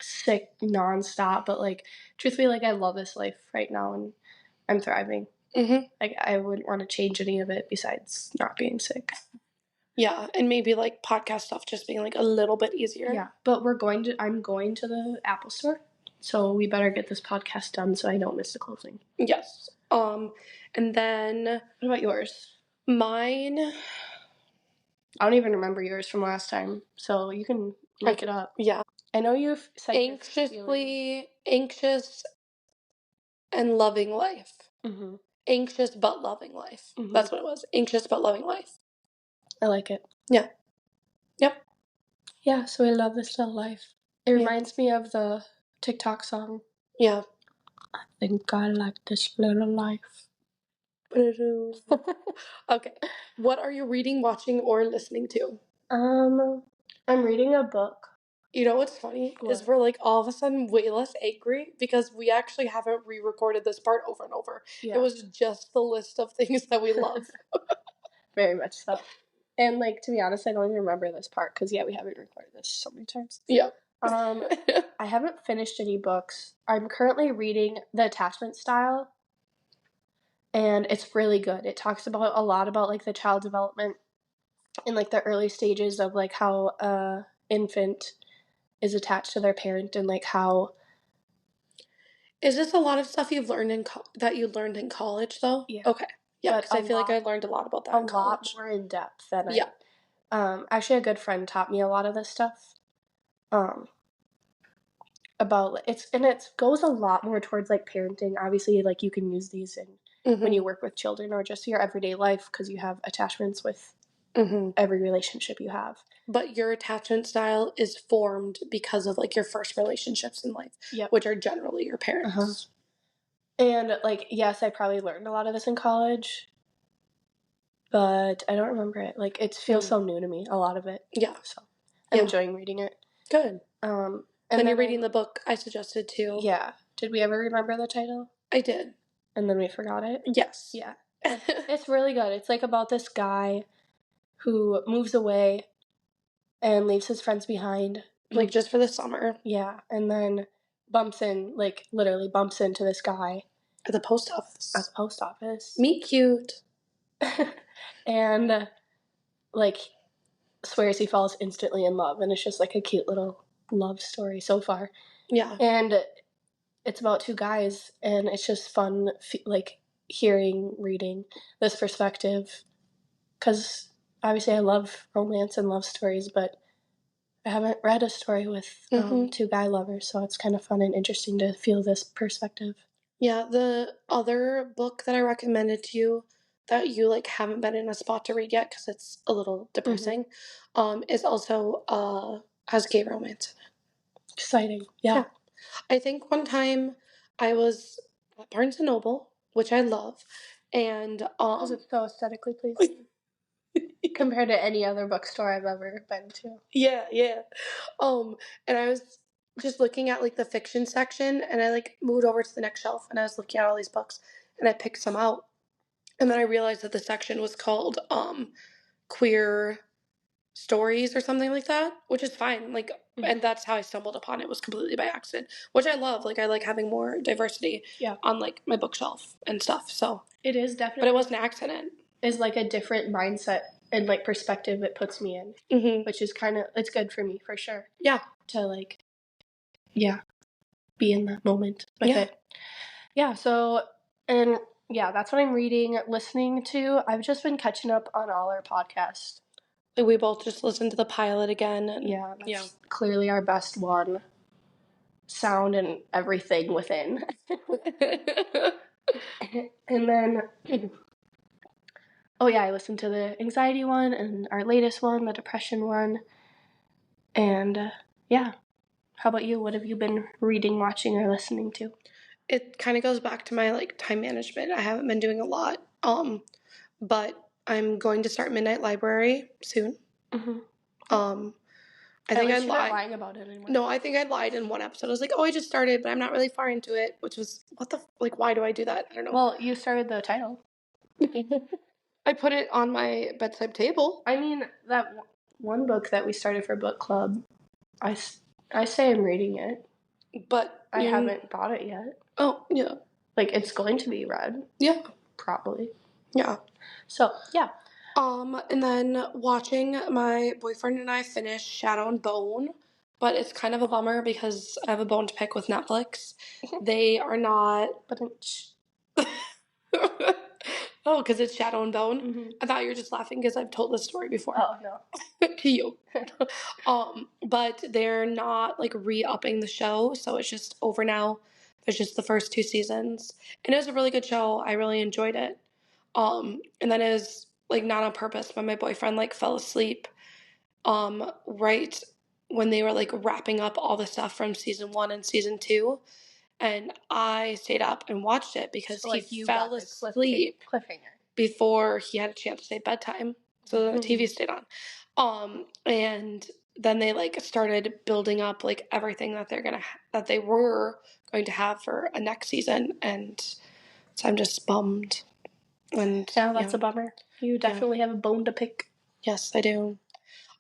sick nonstop, but like truthfully, like I love this life right now and I'm thriving. Like I wouldn't want to change any of it besides not being sick. Yeah, and maybe like podcast stuff just being like a little bit easier. Yeah, but I'm going to the Apple store, so we better get this podcast done so I don't miss the closing. Yes. And then what about yours? Mine, I don't even remember yours from last time, so you can look it up. Yeah. I know you've said anxious and loving life. Anxious but loving life. That's what it was. Anxious but loving life. I like it. Yeah. Yep. Yeah, so I love this little life. It reminds me of the TikTok song. Yeah. I think I like this little life. Okay. What are you reading, watching, or listening to? I'm reading a book. You know what's funny? Is we're like all of a sudden way less angry because we actually haven't re-recorded this part over and over. Yeah. It was just the list of things that we love. Very much so. And like, to be honest, I don't even remember this part because we haven't recorded this so many times. Yeah. I haven't finished any books. I'm currently reading The Attachment Style, and it's really good. It talks about a lot about like the child development in like the early stages of like how a infant is attached to their parent, and like how. Is this a lot of stuff you've learned that you learned in college though? Yeah. Okay. Yeah, because I feel like I learned a lot about that in college. A lot more in depth than Actually, a good friend taught me a lot of this stuff. Um, about it goes a lot more towards like parenting. Obviously, like you can use these in when you work with children or just your everyday life because you have attachments with every relationship you have. But your attachment style is formed because of like your first relationships in life, Yep. which are generally your parents. And like, yes, I probably learned a lot of this in college, but I don't remember it. Like, it feels so new to me, a lot of it. Yeah. So I'm enjoying reading it. Good. And then you're reading the book I suggested too. Yeah. Did we ever remember the title? I did. And then we forgot it? Yes. Yeah. It's really good. It's like about this guy who moves away and leaves his friends behind. Like just for the summer. Yeah. And then literally bumps into this guy. At the post office. At the post office. Meet cute. And, like, swears he falls instantly in love. And it's just like a cute little love story so far. Yeah. And it's about two guys. And it's just fun, like, reading this perspective. Because obviously I love romance and love stories, but I haven't read a story with two guy lovers, so it's kind of fun and interesting to feel this perspective. Yeah, the other book that I recommended to you that you like haven't been in a spot to read yet because it's a little depressing, is also has gay romance in it. Exciting. Yeah. I think one time I was at Barnes and Noble, which I love, and Was it so aesthetically pleasing compared to any other bookstore I've ever been to? Yeah. And I was just looking at like the fiction section, and I like moved over to the next shelf, and I was looking at all these books, and I picked some out, and then I realized that the section was called queer stories or something like that, which is fine. Like, and that's how I stumbled upon it, was completely by accident, which I love. Like, I like having more diversity on like my bookshelf and stuff. So it is definitely, but it was an accident. Is like a different mindset and like perspective it puts me in, which is it's good for me for sure. Yeah, to like, be in that moment with it. Yeah. So, and yeah, that's what I'm reading, listening to. I've just been catching up on all our podcasts. Like we both just listened to the pilot again. And that's clearly our best one. Sound and everything within. And then, I listened to the anxiety one and our latest one, the depression one. And how about you? What have you been reading, watching, or listening to? It kind of goes back to my like time management. I haven't been doing a lot, but I'm going to start Midnight Library soon. I think I lied. You're not lying about it anymore. No, I think I lied in one episode. I was like, "Oh, I just started, but I'm not really far into it," which was why do I do that? I don't know. Well, you started the title. I put it on my bedside table. I mean, that one book that we started for book club, I say I'm reading it, but I haven't bought it yet. Oh, yeah. Like, it's going to be read. Yeah. Probably. Yeah. So, yeah. And then watching my boyfriend and I finish Shadow and Bone, but it's kind of a bummer because I have a bone to pick with Netflix. They are not. Oh, because it's Shadow and Bone? I thought you were just laughing because I've told this story before. Oh, no. To you. But they're not like re-upping the show, so it's just over now. There's just the first 2 seasons. And it was a really good show. I really enjoyed it. And then it was like not on purpose, but my boyfriend like fell asleep right when they were like wrapping up all the stuff from season 1 and season 2. And I stayed up and watched it because he fell asleep before he had a chance to say bedtime. So the TV stayed on. And then they like started building up like everything that that they were going to have for a next season, and so I'm just bummed. And that's a bummer. You definitely have a bone to pick. Yes, I do.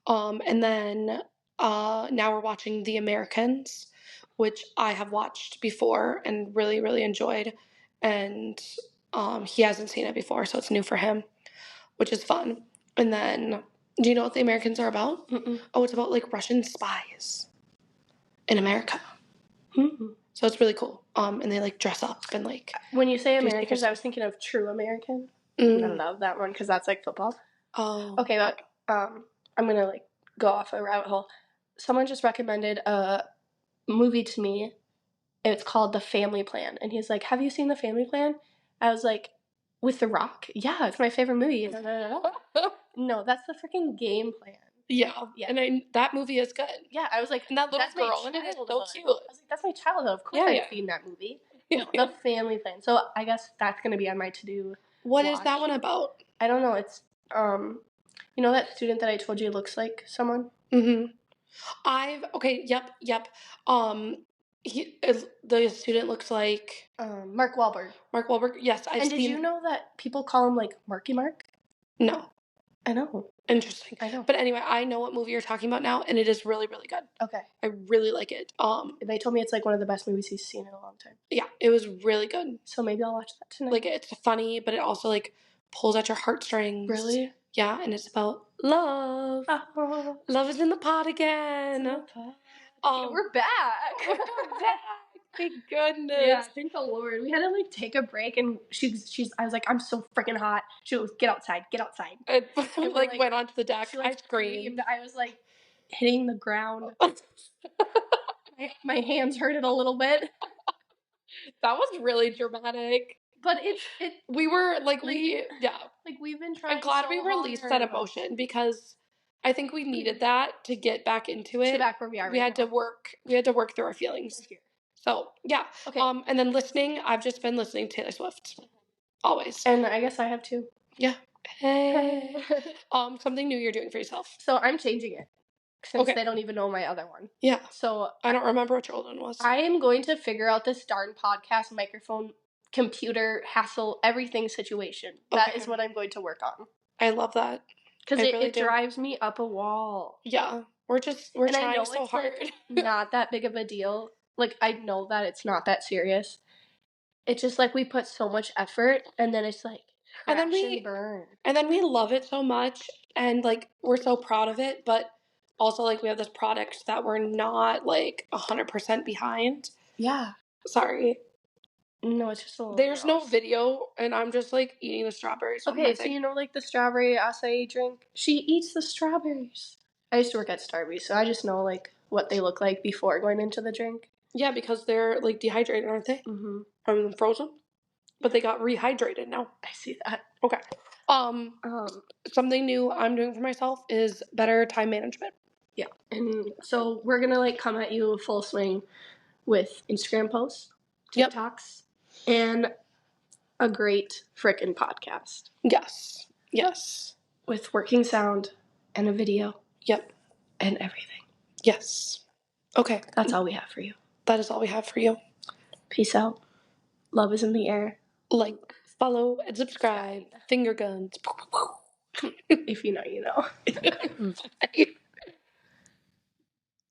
And then now we're watching The Americans, which I have watched before and really, really enjoyed. And he hasn't seen it before, so it's new for him, which is fun. And then, do you know what The Americans are about? Oh, it's about like Russian spies in America. So it's really cool. And they like dress up and like. When you say Americans, I was thinking of True American. I love that one because that's like football. Oh. Okay, but I'm gonna like go off a rabbit hole. Someone just recommended a movie to me. It's called The Family Plan, and he's like, "Have you seen The Family Plan?" I was like, "With The Rock? Yeah, it's my favorite movie." No, that's the freaking Game Plan. Yeah. Yeah. And that movie is good. Yeah, I was like, And that little that's my girl in it is so childhood. cute. I was like, that's my childhood. Of course Yeah, I've yeah. seen that movie. Yeah. No, The Family Plan. So I guess that's gonna be on my to-do What is watch. that one about? I don't know. It's you know that student that I told you looks like someone? Mm-hmm. Okay, yep. The student looks like Mark Wahlberg. Mark Wahlberg. Yes, I've And seen. did you know that people call him like Marky Mark? No. I know. Interesting. I know. But anyway, I know what movie you're talking about now, and it is really, really good. Okay. I really like it. They told me it's like one of the best movies he's seen in a long time. Yeah, it was really good. So maybe I'll watch that tonight. Like, it's funny, but it also like pulls at your heartstrings. Really? Yeah, and it's about love. Oh, Love is in the pot again. we're back. We're back. Thank goodness. Yeah, thank the Lord. We had to like take a break, and she's. I was like, I'm so freaking hot. She was, get outside, get outside. And we And like went onto the deck. She like I screamed. I was like hitting the ground. My hands hurted a little bit, That was really dramatic. but We were like yeah. like we've been trying. I'm glad so we released hard. that emotion because I think we needed that to get back into it. To back where we are. We had to work. We had to work through our feelings. So yeah. Okay. And then listening, I've just been listening to Taylor Swift, always. And I guess I have too. Yeah. Hey. Something new you're doing for yourself. So I'm changing it since they don't even know my other one. Yeah. So I don't remember what your old one was. I am going to figure out this darn podcast, microphone, computer, hassle, everything situation. That is what I'm going to work on. I love that. Because it drives me up a wall. Yeah. We're trying so hard. Like, not that big of a deal. Like, I know that it's not that serious. It's just like we put so much effort, and then it's like crash and burn. And then we love it so much, and like we're so proud of it, but also like we have this product that we're not like 100% behind. Yeah. Sorry. No, it's just a little. There's no video, and I'm just like eating the strawberries. Okay, so you know like the strawberry acai drink? She eats the strawberries. I used to work at Starbucks, so I just know like what they look like before going into the drink. Yeah, because they're like dehydrated, aren't they? Mm-hmm. From frozen, but they got rehydrated now. I see that. Okay. Something new I'm doing for myself is better time management. Yeah, and so we're gonna like come at you full swing with Instagram posts, TikToks, and a great frickin' podcast. Yes. With working sound and a video. Yep. And everything. Yes. Okay. That's all we have for you. That is all we have for you. Peace out. Love is in the air. Like, follow, and subscribe. Finger guns. If you know, you know.